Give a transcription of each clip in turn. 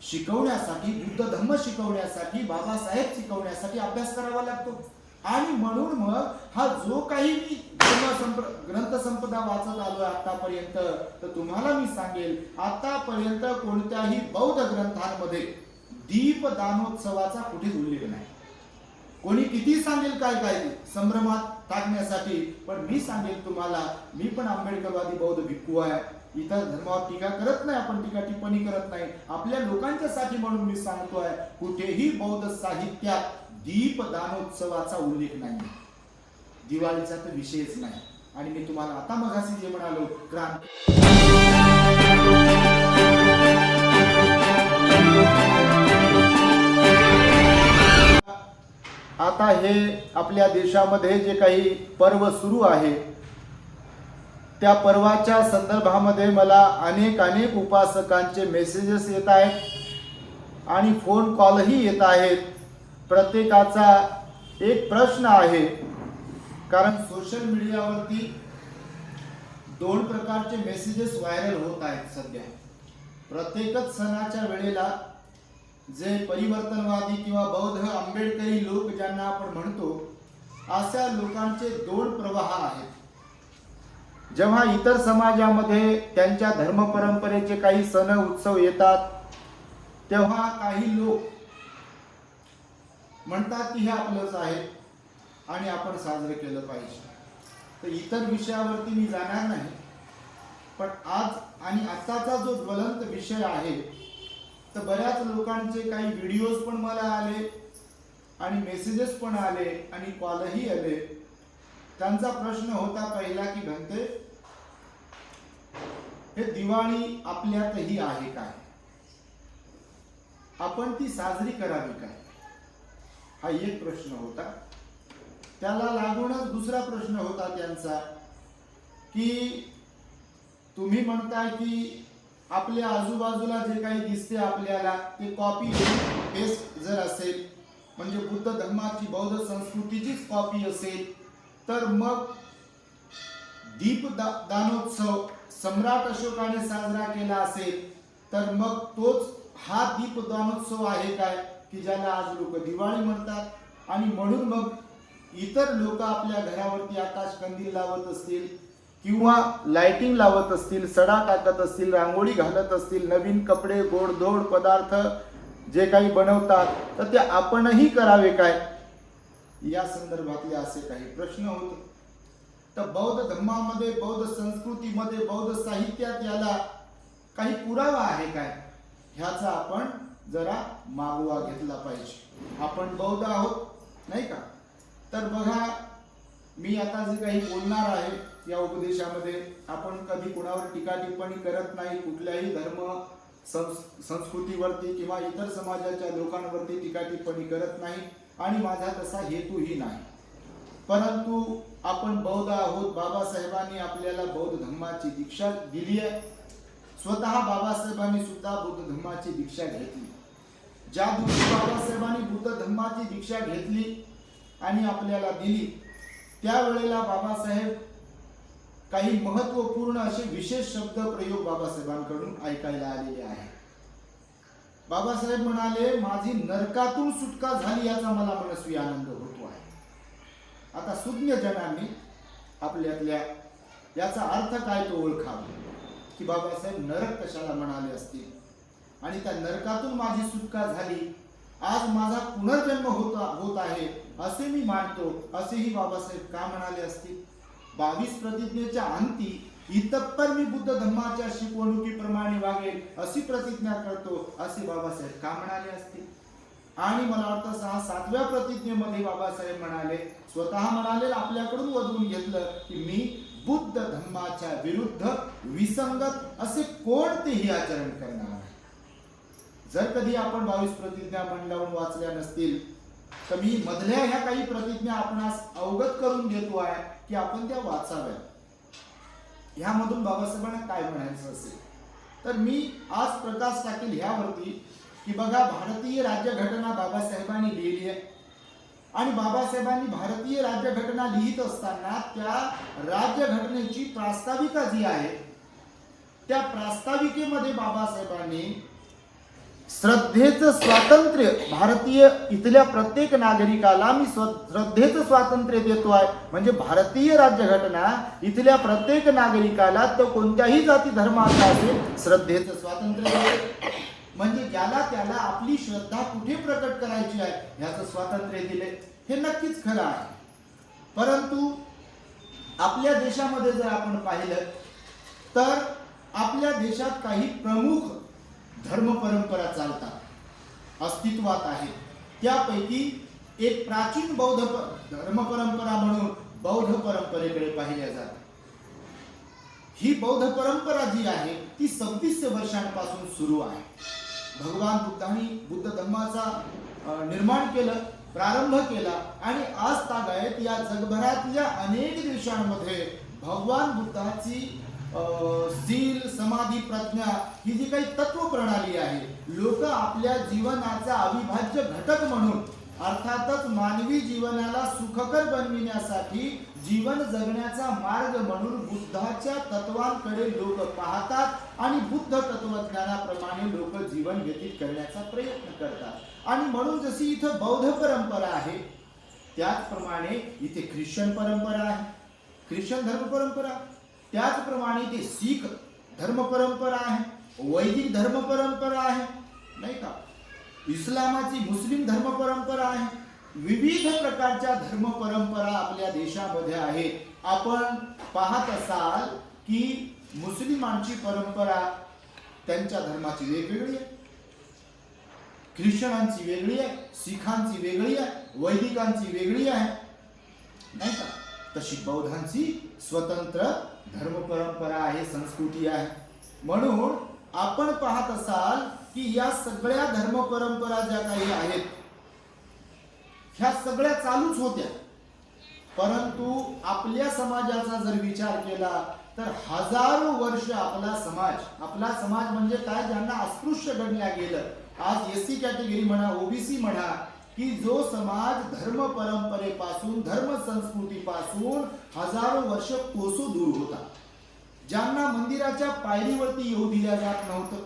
शिकवण्यासाठी, बुद्ध धम्म शिकवण्यासाठी, बाबासाहेब शिकवण्यासाठी अभ्यास करावा लागतो. आणि म्हणून मग हा जो काही मी ग्रंथसंपदा वाचत आलोय आतापर्यंत, तर तुम्हाला मी सांगेल आतापर्यंत कोणत्याही बौद्ध ग्रंथांमध्ये दीपदानोत्सवाचा कुठेच उल्लेख नाही. कोणी किती सांगेल काय काय संभ्रमात टाकण्यासाठी, पण मी सांगेल तुम्हाला, मी पण आंबेडकरवादी बौद्ध भिक्खू आहे. इतर धर्मावर टीका करत नाही, आपण टीका टिप्पणी करत नाही. आपल्या लोकांच्यासाठी म्हणून मी सांगतोय, कुठेही बौद्ध साहित्यात दीपदानोत्सवाचा उल्लेख नाही, दिवाळीचा तर विषयच नाही. आणि मी तुम्हाला आता मगाशी जे म्हणालो, आता हे आपल्या देशामध्ये जे काही पर्व सुरू आहे, त्या पर्वाच्या संदर्भामध्ये मला अनेक उपासकांचे मेसेजेस येत आहेत आणि फोन कॉलही येत आहेत. प्रत्येकाचा एक प्रश्न आहे, कारण सोशल मीडियावरती दोन प्रकारचे मेसेजेस व्हायरल होत आहेत सध्या. प्रत्येकच सणाच्या वेळेला जे परिवर्तनवादी किंवा बौद्ध आंबेडकरी लोक ज्यांना आपण म्हणतो, अशा लोकांचे दोन प्रवाह आहेत. जेव्हा इतर समाजामध्ये त्यांच्या धर्म परंपरेचे काही सण उत्सव येतात, तेव्हा काही लोक म्हणतात की हे आपलंच आहे आणि आपण साजरे केलं पाहिजे. तर इतर विषयावरती मी जाणार नाही, पण आज आणि आताचा जो ज्वलंत विषय आहे, तर बऱ्याच लोकांचे काही व्हिडिओज पण मला आले आणि मेसेजेस पण आले आणि कॉलही आले. त्यांचा प्रश्न होता पहिला की भंते, हे दिवाळी आपल्यातही आहे काय, आपण ती साजरी करावी काय, हा एक प्रश्न होता. त्याला लागूनच दुसरा प्रश्न होता त्यांचा की तुम्ही म्हणताय की आपल्या आजूबाजूला जे काही दिसते आपल्याला ते कॉपी पेस्ट जर असेल, म्हणजे बुद्ध धर्माची बौद्ध संस्कृतीचीच कॉपी असेल, तर मग दीपदानोत्सव सम्राट अशोकाने साजरा केला असेल, तर मग तोच हा दीपदानोत्सव आहे काय की ज्याला आज लोक दिवाळी म्हणतात. आणि म्हणून मग इतर लोक आपल्या घरावरती आकाश कंदील लावत असतील किंवा लाइटिंग लावत असतील, सडा टाकत असतील, रांगोळी घालत असतील, नवीन कपडे, गोडधोड पदार्थ जे काही बनवतात, तर ते आपणही करावे काय, या संदर्भातले असे काही प्रश्न होते. तर बौद्ध धर्मामध्ये, बौद्ध संस्कृतीमध्ये, बौद्ध साहित्यात याला काही पुरावा आहे काय, ह्याचा आपण जरा मागोवा घेतला पाहिजे. आपण बौद्ध आहोत नाही का. तर बघा, मी आता जे काही बोलणार आहे या उपदेशामध्ये, आपण कधी कोणावर टीका टिप्पणी करत नाही, कुठल्याही धर्म संस्कृतीवरती किंवा इतर समाजाच्या लोकांवरती टीका टिप्पणी करत नाही आणि माझा तसा हेतूही नाही. परंतु आपण बौद्ध आहोत. बाबासाहेबांनी आपल्याला बौद्ध धर्माची दीक्षा दिली आहे. स्वतः बाबासाहेबांनी सुद्धा बुद्ध धर्माची दीक्षा घेतली. ज्या दिवशी बाबासाहेबांनी बुद्ध धर्माची दीक्षा घेतली आणि आपल्याला दिली, त्यावेळेला बाबासाहेब काही महत्वपूर्ण असे विशेष शब्द प्रयोग बाबासाहेबांकडून ऐकायला आलेले आहे. बाबासाहेब म्हणाले, माझी नरकातून सुटका झाली याचा मला मनस्वी आनंद होतो आहे. आता सुज्ञ जनांनी आपल्यातल्या याचा अर्थ काय तो ओळखावा की बाबासाहेब नरक कशाला म्हणाले असतील आणि त्या नरकातून माझी सुटका झाली, आज माझा पुनर्जन्म होत आहे असे मी मानतो, असेही बाबासाहेब का म्हणाले असतील. 22 प्रतिज्ञेच्या अंती इतपर मी बुद्ध धर्माच्या शिकवणुकीप्रमाणे वागेल अशी प्रतिज्ञा करतो असे बाबासाहेब का म्हणाले असतील. आणि मला वाटतं 7व्या प्रतिज्ञेमध्ये बाबासाहेब म्हणाले, स्वतः म्हणाले, आपल्याकडून वधवून घेतलं की मी बुद्ध धर्माच्या विरुद्ध विसंगत असे कोणतेही आचरण करणार नाही. जर कधी आपण 22 प्रतिज्ञा मन लावून वाचल्या नसतील, तर मी मधल्या ह्या काही प्रतिज्ञा आपणास अवगत करून देतो आहे की आपण त्या वाचाव्या. ह्यामधून बाबासाहेबांना काय म्हणायचं असेल तर मी आज प्रकाश टाकेल ह्यावरती की बघा, भारतीय राज्यघटना बाबासाहेबांनी लिहिली आहे आणि बाबासाहेबांनी भारतीय राज्यघटना लिहित असताना त्या राज्यघटनेची प्रास्ताविका जी आहे, त्या प्रास्ताविकेमध्ये बाबासाहेबांनी श्रद्धेचं स्वातंत्र्य भारतीय इथल्या प्रत्येक नागरिकाला मी श्रद्धेचं स्वातंत्र्य देतो आहे. म्हणजे भारतीय राज्यघटना इथल्या प्रत्येक नागरिकाला तो कोणत्याही जाती धर्माचा असेल श्रद्धेचं स्वातंत्र्य देते. म्हणजे ज्याला त्याला आपली श्रद्धा कुठे प्रकट करायची आहे ह्याचं स्वातंत्र्य दिले. हे नक्कीच खरं आहे. परंतु आपल्या देशामध्ये जर आपण पाहिलं तर आपल्या देशात काही प्रमुख धर्म परंपरा चालतात, अस्तित्वात आहेत. त्यापैकी एक प्राचीन बौद्ध धर्म परंपरा म्हणून बौद्ध परंपरेकडे पाहिल्या जाते. ही बौद्ध परंपरा जी आहे ती 2600 वर्षांपासून सुरू आहे. भगवान बुद्धांनी बुद्ध धर्माचा निर्माण केलं, प्रारंभ केला आणि आज तागायत या जगभरातल्या अनेक देशांमध्ये भगवान बुद्धाची शील समाधी प्रज्ञा ही जी काही तत्व प्रणाली आहे लोक आपल्या जीवनाचा अविभाज्य घटक म्हणून अर्थातच मानवी जीवनाला सुखकर बनविण्यासाठी जीवन जगण्याचा मार्ग म्हणून बुद्धाच्या तत्वांकडे लोक पाहतात आणि बुद्ध तत्वज्ञानाप्रमाणे लोक जीवन व्यतीत करण्याचा प्रयत्न करतात. आणि म्हणून जशी इथं बौद्ध परंपरा आहे त्याचप्रमाणे इथे ख्रिश्चन परंपरा आहे, ख्रिश्चन धर्म परंपरा. त्याचप्रमाणे ते शीख धर्म परंपरा आहे, वैदिक धर्म परंपरा आहे, नाही का, इस्लामाची मुस्लिम धर्म परंपरा आहे. विविध प्रकारच्या धर्म परंपरा आपल्या देशामध्ये आहेत. आपण पाहत असाल की मुस्लिमांची परंपरा त्यांच्या धर्माची वेगवेगळी आहे, ख्रिश्चनांची वेगळी आहे, शिखांची वेगळी आहे, वैदिकांची वेगळी आहे, नाही का. तशी बौद्धांची स्वतंत्र धर्म परंपरा आहे, संस्कृती आहे. म्हणून आपण पाहत असाल की या सगळ्या धर्म परंपरा ज्या काही आहेत ह्या सगळ्या चालूच होत्या. परंतु आपल्या समाजाचा जर विचार केला तर हजारो वर्ष आपला समाज म्हणजे काय, ज्यांना अस्पृश्य गणल्या गेलं, आज एससी कॅटेगरी म्हणा, ओबीसी म्हणा, की जो समाज धर्म परंपरेपासून धर्म संस्कृतीपासून हजारो वर्ष कोसो दूर होता. ज्यांना मंदिराच्या पायरीवरती येऊ दिल्या जात नव्हतं,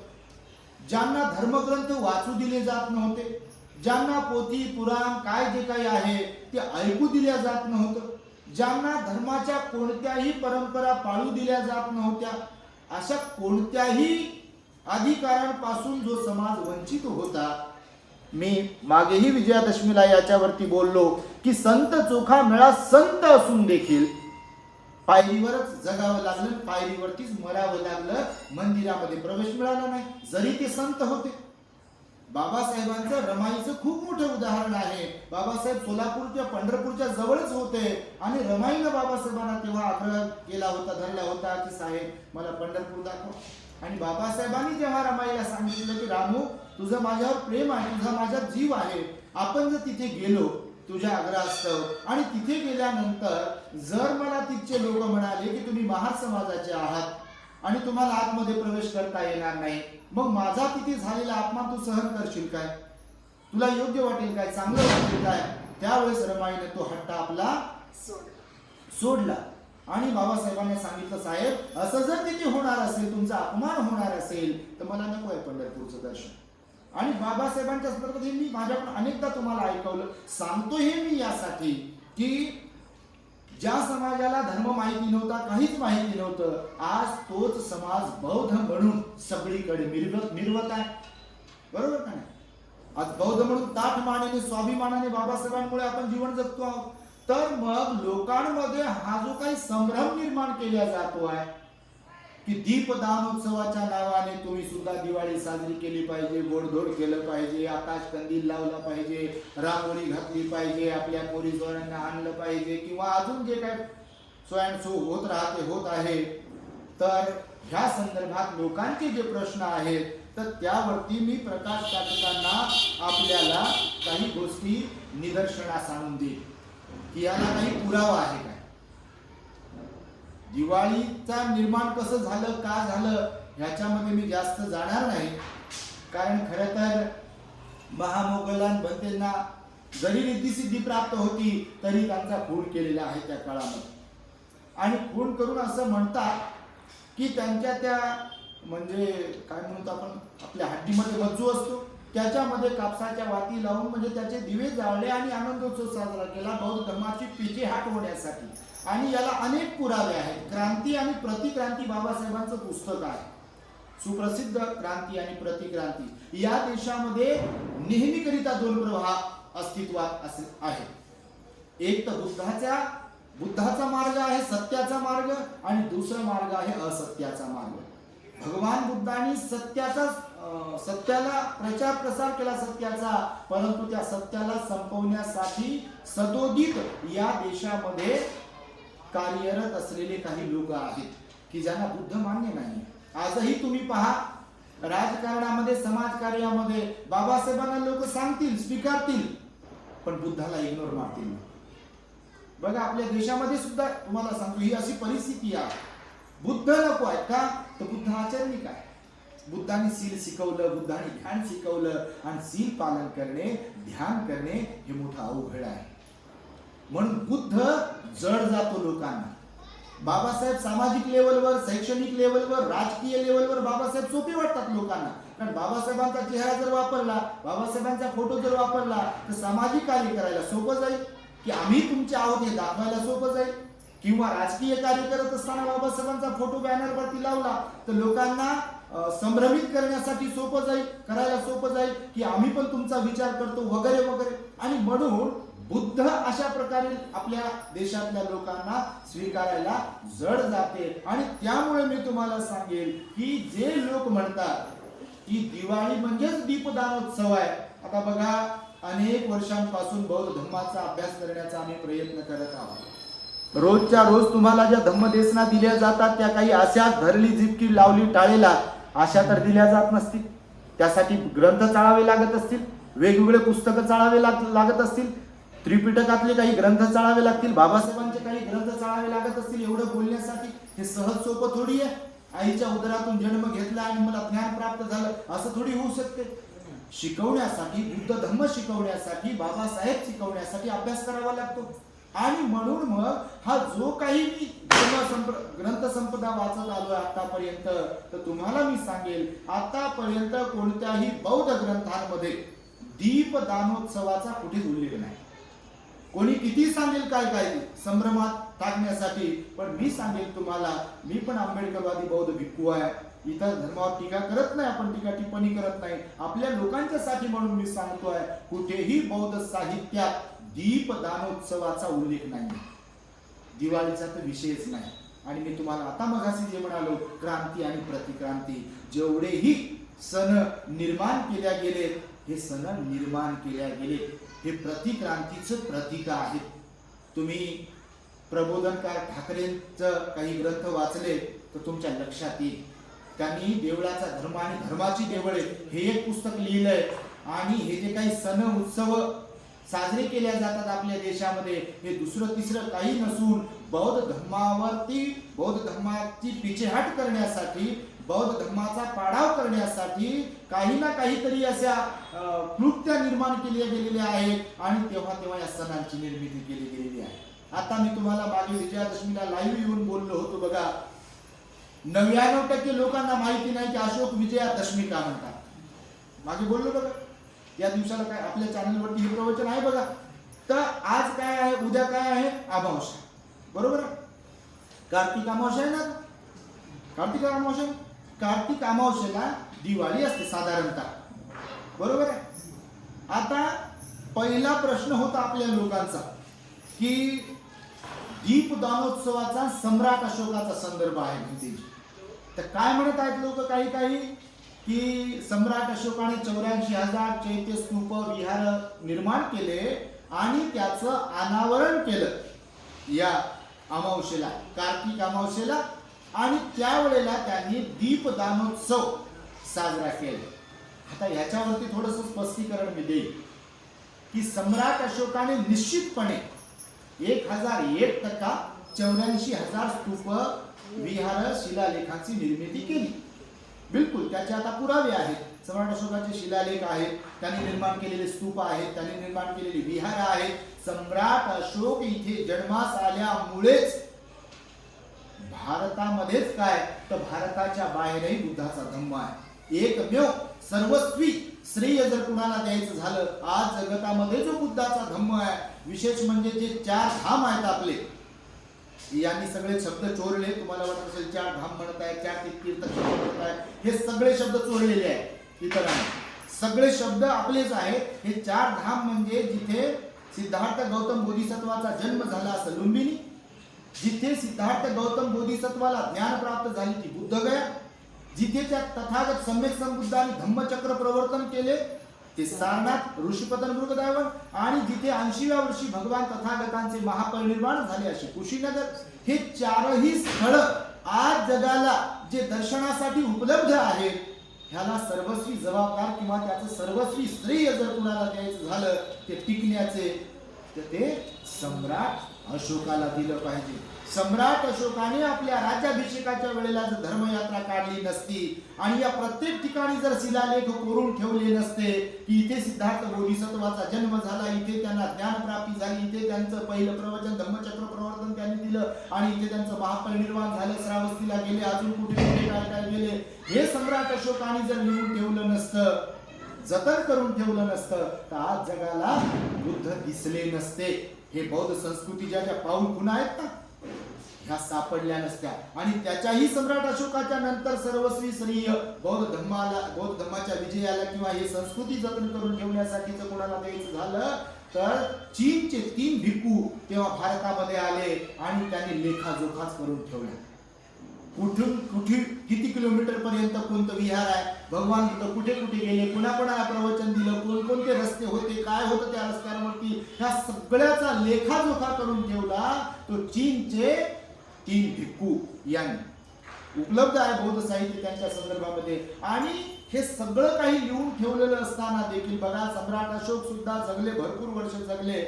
ज्यांना धर्मग्रंथ वाचू दिले जात नव्हते, ज्यांना पोथी पुराण काय जे काही आहे ते ऐकू दिल्या जात नव्हतं, ज्यांना धर्माच्या कोणत्याही परंपरा पाळू दिल्या जात नव्हत्या, अशा कोणत्याही अधिकारांपासून जो समाज वंचित होता. मी मागेही विजयादशमीला याच्यावरती बोललो की संत चोखा मेळा संत असून देखील पायरीवरच जगावं लागलं, पायरीवरतीच मरावं लागलं, मंदिरामध्ये प्रवेश मिळाला नाही जरी ते संत होते. बाबासाहेबांचं रमाईचं खूप मोठं उदाहरण आहे. बाबासाहेब सोलापूरच्या पंढरपूरच्या जवळच होते आणि रमाईला बाबासाहेबांना तेव्हा आग्रह केला होता, धरला होता की साहेब मला पंढरपूर दाखव. आणि बाबासाहेबांनी जेव्हा रमाईला सांगितलं की रामू तुझं माझ्यावर प्रेम आहे, तुझा माझ्यात जीव आहे, आपण जर तिथे गेलो तुझ्या आग्रहास्तव आणि तिथे गेल्यानंतर जर मला तिथचे लोक म्हणाले की तुम्ही महार समाजाचे आहात आणि तुम्हाला आतमध्ये प्रवेश करता येणार नाही, मग माझा तिथे झालेला अपमान तू सहन करशील काय, तुला योग्य वाटेल काय, चांगलं वाटेल काय. त्यावेळेस रमाईने तो हट्टा आपला सोडला आणि बाबासाहेबांनी सांगितलं साहेब असं जर तिथे होणार असेल, तुमचा अपमान होणार असेल तर मला नको आहे पंढरपूरचं दर्शन. आणि बाबासाहेबांच्या संदर्भात मी माझ्याकडून अनेकदा तुम्हाला ऐकवलं, सांगतो हे मी यासाठी की ज्या समाजाला धर्म माहिती नव्हता, काहीच माहिती नव्हतं, आज तोच समाज बौद्ध म्हणून सगळीकडे मिरवत आहे, बरोबर का नाही. आज बौद्ध म्हणून ताठ मानेने स्वाभिमानाने बाबासाहेबांमुळे आपण जीवन जगतो आहोत. तर मग लोकांमध्ये हा जो काही संभ्रम निर्माण केला जातो आहे की दीपदानोत्सवाच्या नावाने तुम्ही सुद्धा दिवाळी साजरी केली पाहिजे, गोडधोड केलं पाहिजे, आकाश कंदील लावला पाहिजे, रांगोळी घातली पाहिजे, आपल्या पोरी सोयऱ्यांना आणलं पाहिजे किंवा अजून जे काय सो अँड सो होत आहे. तर ह्या संदर्भात लोकांचे जे प्रश्न आहेत तर त्यावरती मी प्रकाश टाकताना आपल्याला काही गोष्टी निदर्शनास आणून देईल की याला काही पुरावा आहे का. दिवाळीचा निर्माण कसं झालं, का झालं ह्याच्यामध्ये मी जास्त जाणार नाही, कारण खरं तर महामोगलांना जरी रिद्धिसिद्धी प्राप्त होती तरी त्यांचा खून केलेला आहे त्या काळामध्ये. आणि खून करून असं म्हणतात की त्यांच्या त्या म्हणजे काय म्हणतो आपण आपल्या हड्डीमध्ये मज्जू असतो त्याच्यामध्ये कापसाच्या वाती लावून म्हणजे त्याचे दिवे जाळले आणि आनंदोत्सव साजरा केला बौद्ध धर्माची पीछेहाट होण्यासाठी. आणि याला अनेक पुरावे आहेत. क्रांती आणि प्रतिक्रांती बाबासाहेबांचं पुस्तक आहे, सुप्रसिद्ध क्रांती आणि प्रतिक्रांती. या देशामध्ये नेहमीकरिता दोन प्रवाह अस्तित्वात आहेत. एक तर बुद्धाचा मार्ग आहे, सत्याचा मार्ग, आणि दुसरा मार्ग आहे असत्याचा मार्ग. भगवान बुद्धांनी सत्याला प्रचार प्रसार केला सत्याचा, परंतु त्या सत्याला संपवण्यासाठी सदोदित या देशामध्ये कार्यरत असलेले काही लोक आहेत की ज्यांना बुद्ध मान्य नाही. आजही तुम्ही पहा, राजकारणामध्ये समाजकार्यामध्ये बाबासाहेबांना लोक सांगतील, स्वीकारतील, पण बुद्धाला इग्नोर मारतील. बघा आपल्या देशामध्ये सुद्धा तुम्हाला सांगतो ही अशी परिस्थिती आहे. बुद्ध नको आहेत का, तर बुद्ध आचरणी काय. बुद्धांनी सील शिकवलं, बुद्धांनी ध्यान शिकवलं, आणि सील पालन करणे, ध्यान करणे हे मोठं अवघड आहे. म्हणून बुद्ध जड जातो लोकांना. बाबासाहेब सामाजिक लेवलवर, शैक्षणिक लेवलवर, राजकीय लेवलवर बाबासाहेब सोपे वाटतात लोकांना. कारण बाबासाहेबांचा चेहरा जर वापरला, बाबासाहेबांचा फोटो जर वापरला, तर सामाजिक कार्य करायला सोपं जाईल, की आम्ही तुमचे आहोत हे दाखवायला सोपं जाईल. किंवा राजकीय कार्य करत असताना बाबासाहेबांचा फोटो बॅनरवरती लावला तर लोकांना संभ्रमित करण्यासाठी सोपं जाईल, करायला सोपं जाईल, की आम्ही पण तुमचा विचार करतो वगैरे वगैरे. आणि म्हणून बुद्ध अशा प्रकारे आपल्या देशातल्या लोकांना स्वीकारायला जड जाते. आणि त्यामुळे मी तुम्हाला सांगेल की जे लोक म्हणतात की दिवाळी म्हणजेच दीपदानोत्सव आहे, आता बघा अनेक वर्षांपासून बौद्ध धर्माचा अभ्यास करण्याचा आम्ही प्रयत्न करत आहोत. रोजच्या रोज तुम्हाला ज्या धम्मदेशना दिल्या जातात त्या काही अशा धरली जिबकी लावली टाळेला अशा तर दिल्या जात नसतील. त्यासाठी ग्रंथ चाळावे लागत असतील, वेगवेगळे पुस्तकं चाळावे लागत असतील, त्रिपिटकातले काही ग्रंथ चाळावे लागतील, बाबासाहेबांचे काही ग्रंथ चाळावे लागत असतील. एवढं बोलण्यासाठी हे सहज सोपं थोडी आहे. आईच्या उदरातून जन्म घेतला आणि मला ज्ञान प्राप्त झालं असं थोडी होऊ शकते. शिकवण्यासाठी, बुद्ध धम्म शिकवण्यासाठी, बाबासाहेब शिकवण्यासाठी अभ्यास करावा लागतो. आणि म्हणून मग हा जो काही मी ग्रंथ संपदा वाचत आलो आतापर्यंत, तर तुम्हाला मी सांगेल आतापर्यंत कोणत्याही बौद्ध ग्रंथांमध्ये दीपदानोत्सवाचा कुठेच उल्लेख नाही. कोणी किती सांगेल काय काय संभ्रमात टाकण्यासाठी, पण मी सांगेल तुम्हाला, मी पण आंबेडकरवादी बौद्ध भिक्खू आहे. इतर धर्मावर टीका करत नाही, आपण टीका टिप्पणी करत नाही. आपल्या लोकांच्यासाठी म्हणून मी सांगतोय, कुठेही बौद्ध साहित्यात दीपदानोत्सवाचा उल्लेख नाही, दिवाळीचा तर विषयच नाही. आणि मी तुम्हाला आता मगाशी जे म्हणालो, क्रांती आणि प्रतिक्रांती, जेवढेही सण निर्माण केल्या गेले, हे सण निर्माण केल्या गेले हे प्रतिक्रांतीचं प्रतीक आहेत. तुम्ही प्रबोधनकार ठाकरेंचं काही ग्रंथ वाचले तर तुमच्या लक्षात येईल. त्यांनी देवळाचा धर्म आणि धर्माची देवळे हे एक पुस्तक लिहिलंय. आणि हे जे काही सण उत्सव साजरे केल्या जातात आपल्या देशामध्ये, हे दुसरं तिसरं काही नसून बौद्ध धर्मावरती, बौद्ध धर्माची पिछेहाट करण्यासाठी, बौद्ध धर्माचा पाडाव करण्यासाठी काही ना काहीतरी अशा कृत्य निर्माण केले गेलेले आहेत. आणि तेव्हा तेव्हा या सणांची निर्मिती केली गेलेली आहे. आता मी तुम्हाला मागे विजयादशमीला लाईव्ह येऊन बोललो होतो बघा, 99% लोकांना माहिती नाही की अशोक विजयादशमी का म्हणतात. मागे बोललो बघा, या दिवसाला काय आपल्या चॅनलवरती हे प्रवचन आहे बघा. तर आज काय आहे, उद्या काय आहे, अमावस्या, बरोबर आहे. कार्तिक अमावस्या आहे ना, कार्तिक अमावस्येला दिवाळी असते साधारणतः, बरोबर आहे. आता पहिला प्रश्न होता आपल्या लोकांचा की दीपदानोत्सवाचा सम्राट अशोकाचा संदर्भ आहे म्हणते. तर काय म्हणत आहेत लोक काही की सम्राट अशोकाने 84,000 चैत्य स्तूप विहार निर्माण केले आणि त्याचं अनावरण केलं या अमावस्येला, कार्तिक अमावस्येला. आणि त्यावेळेला त्यांनी दीपदानोत्सव साजरा केला. आता याच्यावरती थोडंसं स्पष्टीकरण मी देईन की सम्राट अशोकाने निश्चितपणे 1001% 84,000 स्तूप विहार शिलालेखांची निर्मिती केली. बिलकुल त्याचे आता पुरावे आहेत. सम्राट अशोकाचे शिलालेख आहेत, त्यांनी निर्माण केलेले स्तूप आहेत, त्यांनी निर्माण केलेले विहार आहेत. सम्राट अशोक इथे जन्मास आल्यामुळेच भारतामध्येच काय तर भारताच्या बाहेरही बुद्धाचा धम्म आहे. एकमेव सर्वस्वी श्रेय जर कुणाला द्यायचं झालं, आज जगतामध्ये जो बुद्धाचा धम्म आहे, विशेष म्हणजे जे 4 धाम आहेत आपले, यांनी सगळे शब्द चोरले. तुम्हाला वाटत असेल 4 धाम म्हणत आहे, 4 तीर्थक्षेत्र म्हणत आहे, हे सगळे शब्द चोरलेले आहेत इतरांनी. सगळे शब्द आपलेच आहेत. हे 4 धाम म्हणजे जिथे सिद्धार्थ गौतम बोधिसत्वाचा जन्म झाला असं लुंबिनी, जिथे सिद्धार्थ गौतम बोधिसत्वाला ज्ञान प्राप्त झाली ती बुद्धगया, जिथे त्या तथागत सम्यक संबुद्धांनी धम्मचक्र प्रवर्तन केले ते सारनाथ ऋषीपतन मृगदावन, आणि जिथे 80व्या वर्षी भगवान तथागतांचे महापरिनिर्वाण झाले असे कुशीनगर. हे 4ही स्थळ आज जगाला जे दर्शनासाठी उपलब्ध आहेत, ह्याला सर्वस्वी जबाबदार किंवा त्याचं सर्वस्वी श्रेय जर कुणाला द्यायचं झालं ते टिकण्याचे, तर ते सम्राट अशोकाला दिलं पाहिजे. सम्राट अशोकाने आपल्या राज्याभिषेकाच्या वेळेला जर धर्मयात्रा काढली नसती आणि या प्रत्येक ठिकाणी जर शिलालेख कोरून ठेवले नसते की इथे सिद्धार्थ बोधिसत्वाचा जन्म झाला, इथे त्यांना ज्ञानप्राप्ती झाली, इथे त्यांचं पहिलं प्रवचन धम्मचक्र प्रवर्तन त्यांनी दिलं आणि इथे त्यांचं महापरिनिर्वाण झालं, श्रावस्तीला गेले, अजून कुठे कुठे काय काय गेले, हे सम्राट अशोकाने जर लिहून ठेवलं नसतं, जतन करून ठेवलं नसतं, तर आज जगाला बुद्ध दिसले नसते. हे बौद्ध संस्कृती ज्या ज्या पाऊल खुणा आहेत ना, ह्या सापडल्या नसत्या. आणि त्याच्याही सम्राट अशोकाच्या नंतर सर्वस्वी श्रेय बौद्ध धम्माच्या विजयाला किंवा हे संस्कृती जतन करून ठेवण्यासाठी जर कोणाला द्यायचं झालं तर चीनचे 3 भिक्खू तेव्हा भारतामध्ये आले आणि त्यांनी लेखाजोखाच करून ठेवल्या. कुठून कुठे किती किलोमीटर पर्यंत कोणतं विहार आहे, भगवान बुद्ध कुठे कुठे गेले, कुणाला प्रवचन दिलं, कोणकोणते रस्ते होते, काय होतं त्या रस्त्यांवरती, ह्या सगळ्याचा लेखाजोखा करून ठेवला तो चीनचे 3 भिक्खू यांनी. उपलब्ध आहे बौद्ध साहित्य त्यांच्या संदर्भामध्ये. आणि हे सगळं काही लिहून ठेवलेलं असताना देखील बघा, सम्राट अशोक सुद्धा जगले, भरपूर वर्ष जगले.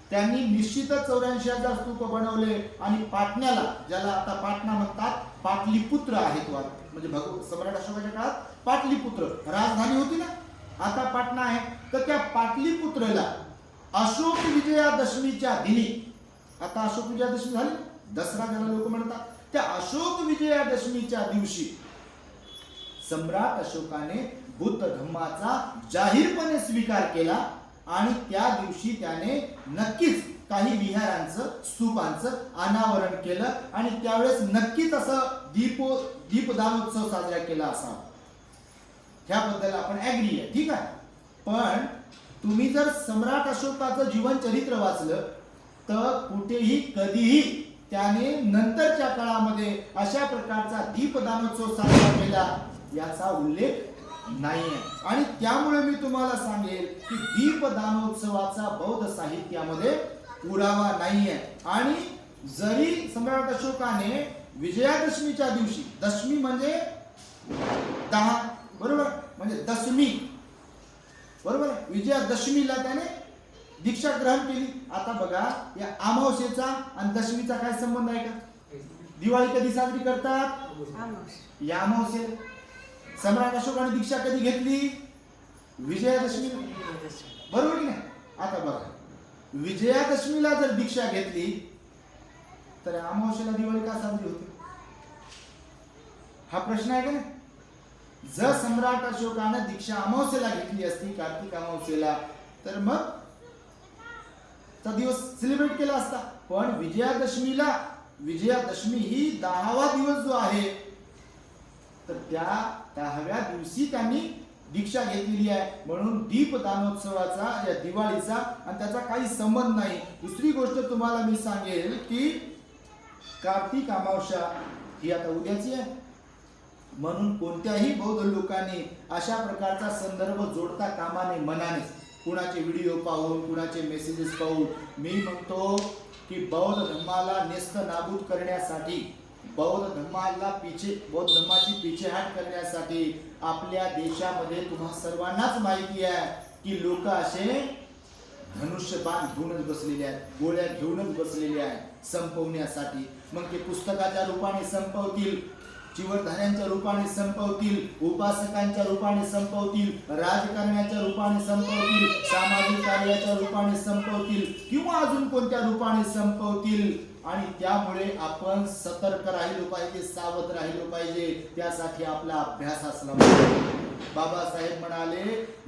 त्यांनी निश्चितच 84,000 स्तूप बनवले आणि पाटण्याला, ज्याला आता पाटणा म्हणतात, पाटलीपुत्र आहेत म्हणजे सम्राट अशोकाच्या काळात पाटलीपुत्र राजधानी होती ना, आता पाटणा आहे. तर त्या पाटलीपुत्रला अशोक विजयादशमीच्या दिनी, आता अशोक विजयादशमी झाली, दसरा ज्याला लोक म्हणतात, त्या अशोक विजयादशमीच्या दिवशी सम्राट अशोकाने बुद्ध धम्माचा जाहीरपणे स्वीकार केला आणि त्या दिवशी त्याने नक्कीच काही विहारांचं, स्तूपांचं अनावरण केलं आणि त्यावेळेस नक्कीच असं दीपदानोत्सव साजरा केला असावा. ह्याबद्दल आपण ऍग्री आहे, ठीक आहे. पण तुम्ही जर सम्राट अशोकाचं जीवन चरित्र वाचलं तर कुठेही कधीही त्याने नंतरच्या काळामध्ये अशा प्रकारचा दीपदानोत्सव साजरा केला याचा उल्लेख नाहीये. आणि त्यामुळे मी तुम्हाला सांगेल की दीपदानोत्सवाचा बौद्ध साहित्यामध्ये पुरावा नाहीये. आणि जरी सम्राट अशोकाने विजयादशमीच्या दिवशी, दशमी म्हणजे 10 बरोबर, म्हणजे दशमी बरोबर, विजयादशमीला त्याने दीक्षा ग्रहण केली. आता बघा, या अमावस्येचा आणि दशमीचा काय संबंध आहे का? दिवाळी कधी साजरी करतात? या अमावस्येला. सम्राट अशोकाने दीक्षा कधी घेतली? विजयादशमी, बरोबर की नाही? आता बघा, विजयादशमीला जर दीक्षा घेतली तर अमावस्येला दिवाळी का साजरी होते? हा प्रश्न आहे का नाही? जर सम्राट अशोकाने दीक्षा अमावस्येला घेतली असती, कार्तिक अमावस्येला, तर मग तो दिवस सेलिब्रेट केला असता. पण विजयादशमीला, विजयादशमी ही 10वा दिवस जो आहे, तर त्या 10व्या दिवशी त्यांनी दीक्षा घेतलेली आहे. म्हणून दीपदानोत्सवाचा, या दिवाळीचा आणि त्याचा काही संबंध नाही. दुसरी गोष्ट तुम्हाला मी सांगेल की कार्तिक अमावस्या ही आता उद्याची आहे, म्हणून कोणत्याही बौद्ध लोकांनी अशा प्रकारचा संदर्भ जोडता कामा नये मनाने. कुणाचे व्हिडिओ पाहून, कुणाचे मेसेजेस पाहून. मी म्हणतो की बौद्ध धर्माला नेस्त नाबूद करण्यासाठी, बौद्ध धर्माची पिछेहाट करण्यासाठी आपल्या देशामध्ये तुम्हा सर्वांनाच माहिती आहे की लोक असे धनुष्यबाण घेऊनच बसलेले आहेत, गोळ्या घेऊनच बसलेले आहेत संपवण्यासाठी. मग ते पुस्तकाच्या रूपाने संपवतील, चिवरधान्यांच्या रूपाने संपवतील, उपासकांच्या रूपाने संपवतील, राजकारण्याच्या रूपाने संपवतील, सामाजिक कार्याच्या रूपाने संपवतील किंवा अजून कोणत्या रूपाने संपवतील. आणि त्यामुळे आपण सतर्क राहिलो पाहिजे, सावध राहिलो पाहिजे. त्यासाठी आपला अभ्यास असला पाहिजे. बाबासाहेब म्हणाले,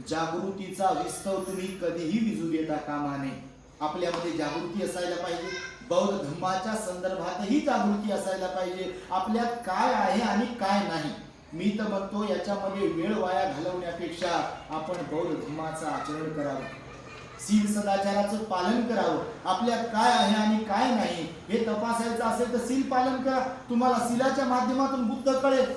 जागृतीचा विस्तव तुम्ही कधीही विजू देता कामा नये. आपल्यामध्ये जागृती असायला पाहिजे. बौद्ध धर्माच्या संदर्भातही जागृती असायला पाहिजे. आपल्यात काय आहे आणि काय नाही. मी तर म्हणतो याच्यामध्ये वेळ वाया घालवण्यापेक्षा आपण बौद्ध धर्माचं आचरण करावं, शील सदाचाराचं पालन करावं. आपल्यात काय आहे आणि काय नाही हे तपासायचं असेल तर शील पालन करा. तुम्हाला शीलाच्या माध्यमातून बुद्ध कळेल,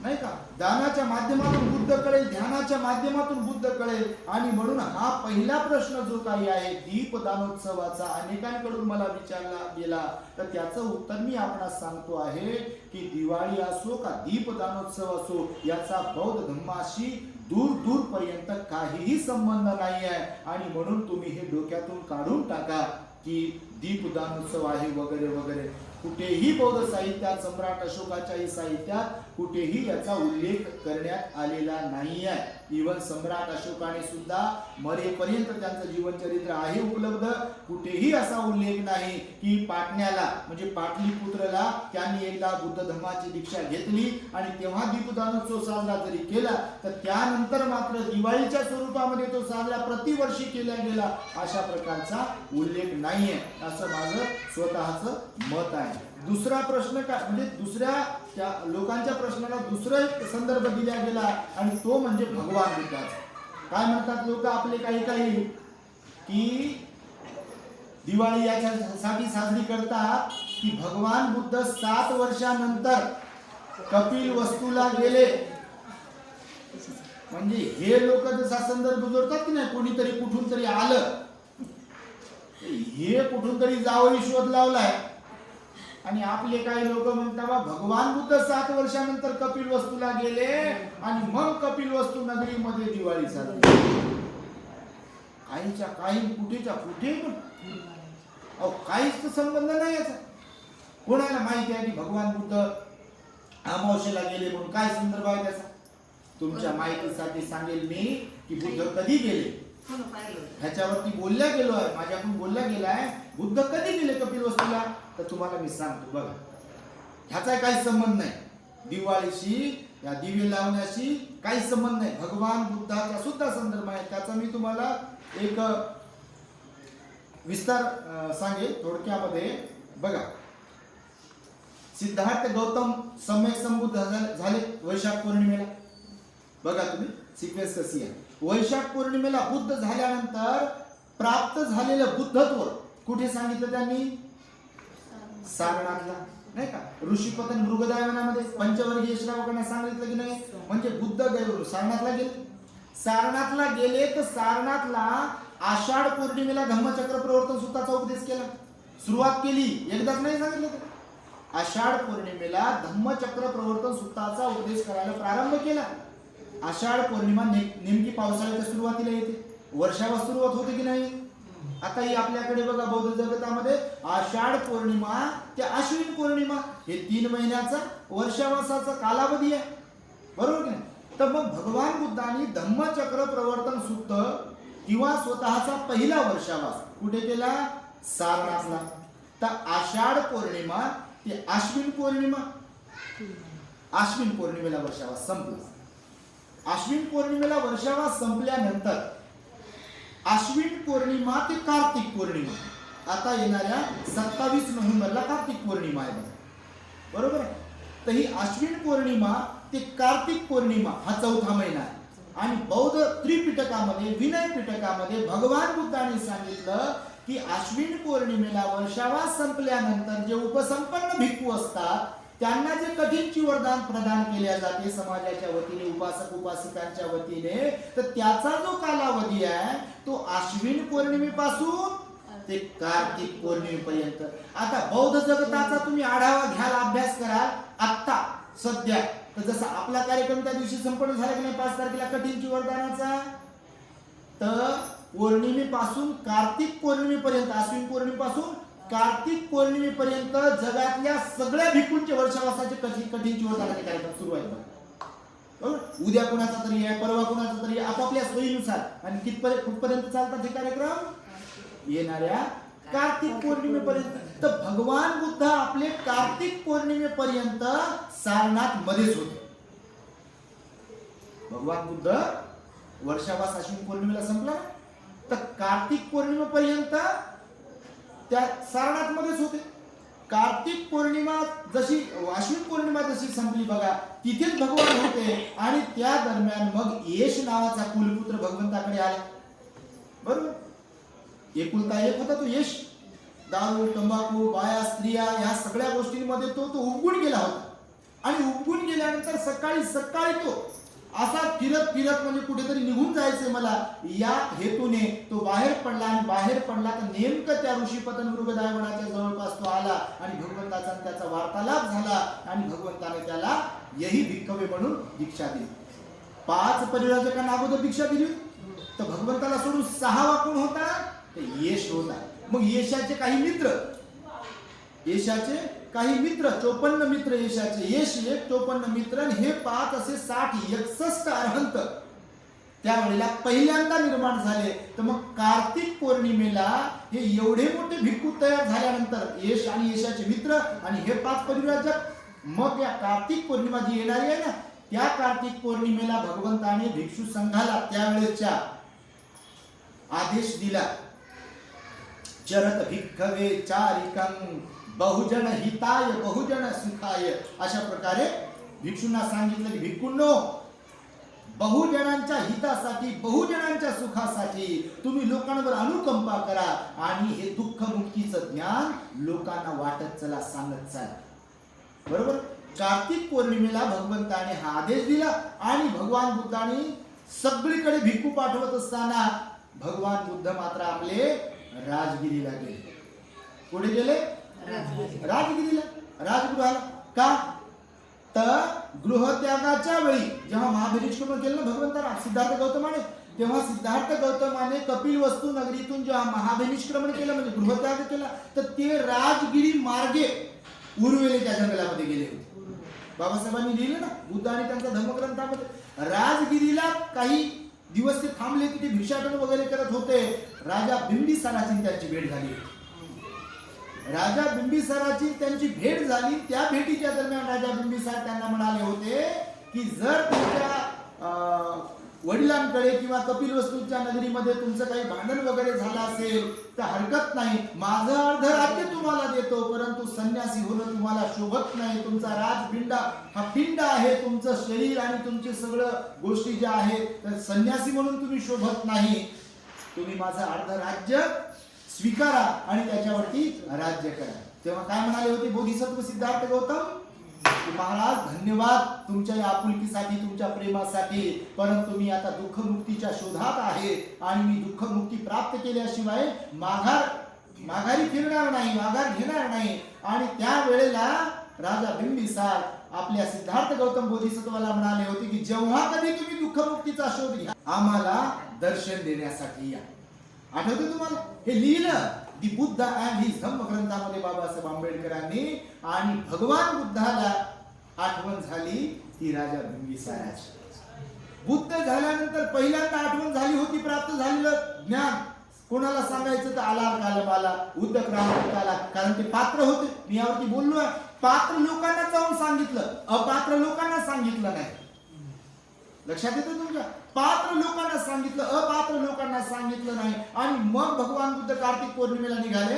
नाही का? दानाच्या माध्यमातून बुद्ध कळेल, ध्यानाच्या माध्यमातून बुद्ध कळेल. आणि म्हणून हा पहिला प्रश्न जो काही आहे दीपदानोत्सवाचा अनेकांकडून मला विचारला गेला, तर त्याचं उत्तर मी आपणास सांगतो आहे की दिवाळी असो का दीपदानोत्सव असो, याचा बौद्ध धर्माशी दूर दूर पर्यंत काहीही संबंध नाही आहे. आणि म्हणून तुम्ही हे डोक्यातून काढून टाका की दीपदानोत्सव आहे वगैरे वगैरे. कुठेही बौद्ध साहित्यात, सम्राट अशोकाच्याही साहित्यात कुठेही याचा उल्लेख करण्यात आलेला नाही आहे. इवन सम्राट अशोकाने सुद्धा मरेपर्यंत त्यांचं जीवनचरित्र आहे उपलब्ध. कुठेही असा उल्लेख नाही की पाटण्याला म्हणजे पाटलीपुत्रला त्यांनी एकदा बुद्ध धर्माची दीक्षा घेतली आणि तेव्हा दीपदानोत्सव साजरा जरी केला तर त्यानंतर मात्र दिवाळीच्या स्वरूपामध्ये तो साजरा प्रतिवर्षी केला गेला अशा प्रकारचा उल्लेख नाहीये, असं माझं स्वतःचं मत आहे. दुसरा प्रश्न काय म्हणजे दुसऱ्या त्या लोकांच्या प्रश्नाला दुसरा एक संदर्भ दिला गेला आणि तो म्हणजे भगवान बुद्धाचा. काय म्हणतात लोक आपले काही काही की दिवाळी याच्यासाठी साजरी करतात की भगवान बुद्ध 7 वर्षानंतर कपिल वस्तूला गेले. म्हणजे हे लोक जसा संदर्भ जोडतात की नाही, कोणीतरी कुठून तरी आलं, हे कुठून तरी जावई शोध लावलाय आणि आपले काही लोक म्हणतात भगवान बुद्ध 7 वर्षानंतर कपिल वस्तूला गेले आणि मग कपिल वस्तू नगरीमध्ये दिवाळी साजरी. काहीच्या काही कुठेच्या कुठे काहीच संबंध नाही याचा. कोणाला माहिती आहे की भगवान बुद्ध अमावस्येला गेले म्हणून? काय संदर्भ आहे त्याचा? तुमच्या माहितीसाठी सांगेल मी की बुद्ध कधी गेले ह्याच्यावरती बोलल्या गेलो आहे, माझ्याकडून बोलल्या गेलाय. बुद्ध कधी गेले कपिल वस्तूला तर तुम्हाला मी सांगतो बघा. ह्याचा काही संबंध नाही दिवाळीशी, या दिवे लावण्याशी काही संबंध नाही. भगवान बुद्धाचा सुद्धा संदर्भ आहे, त्याचा मी तुम्हाला एक विस्तार सांगेल थोडक्यामध्ये. बघा, सिद्धार्थ गौतम सम्यक संबुद्ध झाले वैशाख पौर्णिमेला. बघा तुम्ही सिक्वेन्स कशी आहे. वैशाख पौर्णिमेला बुद्ध झाल्यानंतर प्राप्त झालेलं बुद्धत्व कुठे सांगितलं त्यांनी? सारनाथला, नाही का? ऋषीपतन मृगदायवनामध्ये पंचवर्गीय श्रावकांना सांगितलं की नाही? म्हणजे बुद्ध गए सारनाथला गेले. सारनाथला गेले तर सारनाथला आषाढ पौर्णिमेला धम्मचक्र प्रवर्तन सूत्राचा उपदेश केला. सुरुवात केली, एकदाच नाही सांगितलं. आषाढ पौर्णिमेला धम्मचक्र प्रवर्तन सूत्राचा उपदेश करायला प्रारंभ केला. आषाढ पौर्णिमा नेमकी पावसाळ्याच्या सुरुवातीला येते, वर्षावा सुरुवात होते की नाही? आता ही आपल्याकडे बघा बौद्ध जगतामध्ये आषाढ पौर्णिमा ते आश्विन पौर्णिमा हे 3 महिन्याचा वर्षावासाचा कालावधी आहे, बरोबर की नाही? तर मग भगवान बुद्धांनी धम्मचक्र प्रवर्तन सूत्र किंवा स्वतःचा पहिला वर्षावास कुठे केला? सारनाथला. तर आषाढ पौर्णिमा ते आश्विन पौर्णिमा, आश्विन पौर्णिमेला वर्षावास संपला. आश्विन पौर्णिमेला वर्षावास संपल्यानंतर आश्विन पौर्णिमा ते कार्तिक पौर्णिमा, आता येणाऱ्या 27 नोव्हेंबरला कार्तिक पौर्णिमा आहे, बरोबर आहे? तर ही आश्विन पौर्णिमा ते कार्तिक पौर्णिमा हा 4था महिना आहे. आणि बौद्ध त्रिपिटकामध्ये विनय पिटकामध्ये भगवान बुद्धांनी सांगितलं की आश्विन पौर्णिमेला वर्षावास संपल्यानंतर जे उपसंपन्न भिक्खू असतात त्यांना जे कठीणची वरदान प्रदान केल्या जाते समाजाच्या वतीने, उपासक उपासिकांच्या वतीने, तर त्याचा जो कालावधी आहे तो आश्विन पौर्णिमेपासून ते कार्तिक पौर्णिमेपर्यंत. आता बौद्ध जगताचा तुम्ही आढावा घ्याल, अभ्यास कराल आता सध्या, तर जसा आपला कार्यक्रम त्या दिवशी संपन्न झाला की नाही 5 तारखेला कठीणची वरदानाचा, तर पौर्णिमेपासून कार्तिक पौर्णिमेपर्यंत, आश्विन पौर्णिमेपासून कार्तिक पौर्णिमेपर्यंत जगातल्या सगळ्या भिक्खूंचे वर्षावासाचे कठीणची वरदानाचे कार्यक्रम सुरू आहेत. बरोबर? उद्या कुणाचा तरी आहे, परवा कुणाचा तरी, आपापल्या सोयीनुसार. आणि कुठपर्यंत चालतात हे कार्यक्रम? येणाऱ्या कार्तिक पौर्णिमेपर्यंत. तर भगवान बुद्ध आपले कार्तिक पौर्णिमेपर्यंत सारनाथ मध्येच होते. भगवान बुद्ध वर्षावास अश्विन पौर्णिमेला संपला, तर कार्तिक पौर्णिमेपर्यंत त्या सारनाथ मध्येच होते. कार्तिक पौर्णिमा जशी अश्विन पौर्णिमा जशी संपली बघा, तिथेच भगवान होते. आणि त्या दरम्यान मग यश नावाचा कुलपुत्र भगवंताकडे आला. बरोबर, एकुलता एक होता तो यश. दारू, तंबाखू, बाया, स्त्रिया या सगळ्या गोष्टींमध्ये तो उबगून गेला होता. आणि उबगून गेल्यानंतर सकाळी सकाळी तो असा फिरत फिरत म्हणजे कुठेतरी निघून जायचं मला या हेतूने तो बाहेर पडला. आणि बाहेर पडला तर नेमकं त्या ऋषी पतंगृगदायवनाच्या जवळपास तो आला आणि भगवंताचा त्याचा वार्तालाप झाला. आणि भगवंताने त्याला यही भिक्खवे म्हणून दीक्षा दिली. 5 परिव्राजकांना अगोदर दीक्षा दिली. तर भगवंताला सोडून 6वा कोण होता? तर यश होता. मग यशाचे काही मित्र, यशाचे काही मित्र 54 मित्र यशाचे. यश 54 मित्र, हे 5 असे 60 61 अरहंत त्यावेळेला पहिल्यांदा निर्माण झाले. तर मग कार्तिक पौर्णिमेला हे एवढे मोठे भिक्खू तयार झाल्यानंतर यश आणि यशाचे मित्र आणि हे 5 परिव्राजक, मग या कार्तिक पौर्णिमा जी येणारी आहे ना, त्या कार्तिक पौर्णिमेला भगवंताने भिक्षू संघाला त्यावेळेच्या आदेश दिला. चरत भिक्खवे चारिकं बहुजन हिताय बहुजन सुखाय. अशा प्रकारे भिक्षूंना सांगितलं की भिक्खूंनो, बहुजनांच्या हितासाठी बहुजनांच्या सुखासाठी तुम्ही लोकांवर अनुकंपा करा आणि हे दुःख मुक्तीचं ज्ञान लोकांना वाटत चला, सांगत चला. बरोबर, कार्तिक पौर्णिमेला भगवंताने हा आदेश दिला. आणि भगवान बुद्धाने सगळीकडे भिक्खू पाठवत असताना भगवान बुद्ध मात्र आपले राजगिरीला गेले. कुठे गेले? राजगिरीला, राजगृहाला. का? तर गृहत्यागाच्या वेळी जेव्हा महाबलिष्क्रमण केलं ना भगवंताला सिद्धार्थ गौतमाने, तेव्हा सिद्धार्थ गौतमाने कपिलवस्तू नगरीतून जेव्हा महाबलिष्क्रमण केलं म्हणजे गृहत्याग केला, तर ते राजगिरी मार्गे उर्वेलेच्या जंगलामध्ये गेले होते. बाबासाहेबांनी लिहिलं ना बुद्ध आणि त्यांच्या धर्मग्रंथामध्ये, राजगिरीला काही दिवस ते थांबले की ते भिक्षाटन वगैरे करत होते. राजा बिंबिसाराची त्यांची भेट झाली. राजा बिंबिसाराची त्यांची भेट झाली. त्या भेटीच्या दरम्यान राजा बिंबिसार त्यांना म्हणाले होते की जर तुमच्या वडिलांकडे किंवा कपिलवस्तूच्या नगरीमध्ये तुमचं काही भांडण वगैरे झालं असेल तर हरकत नाही, माझं अर्ध राज्य तुम्हाला देतो, परंतु संन्यासी होणं तुम्हाला शोभत नाही. तुमचा राजपिंड हा पिंड आहे, तुमचं शरीर आणि तुमचे सगळं गोष्टी ज्या आहेत, तर संन्यासी म्हणून तुम्ही शोभत नाही. तुम्ही माझं अर्ध राज्य स्वीकारा आणि त्याच्यावरती राज्य करा. तेव्हा काय म्हणाले होते बोधिसत्व सिद्धार्थ गौतम की महाराज धन्यवाद तुमच्या या आपुलकीसाठी, तुमच्या प्रेमासाठी, परंतु मी आता दुःखमुक्तीच्या शोधात आहे आणि मी दुःखमुक्ती प्राप्त केल्याशिवाय माघारी फिरणार नाही, माघार घेणार नाही. आणि त्या वेळेला राजा बिंबिसार आपल्या सिद्धार्थ गौतम बोधिसत्वाला म्हणाले होते की जेव्हा कधी तुम्ही दुःखमुक्तीचा शोध घ्या आम्हाला दर्शन देण्यासाठी या. आठवते तुम्हाला? हे लिहिलं दी बुद्ध अँड हिज धम्म ग्रंथामध्ये बाबासाहेब आंबेडकरांनी. आणि भगवान बुद्धाला आठवण झाली ती राजा बिंबिसाराची. बुद्ध झाल्यानंतर पहिल्यांदा आठवण झाली होती प्राप्त झालेलं ज्ञान कोणाला सांगायचं तर आला कालमाला उद्दक रामकृताला, कारण ते पात्र होते. मी यावरती बोललो, पात्र लोकांना जाऊन सांगितलं, अपात्र लोकांना सांगितलं नाही. लक्षात येतं तुमच्या? पात्र लोकांना सांगितलं, अपात्र लोकांना सांगितलं नाही. आणि मग भगवान बुद्ध कार्तिक पौर्णिमेला निघाले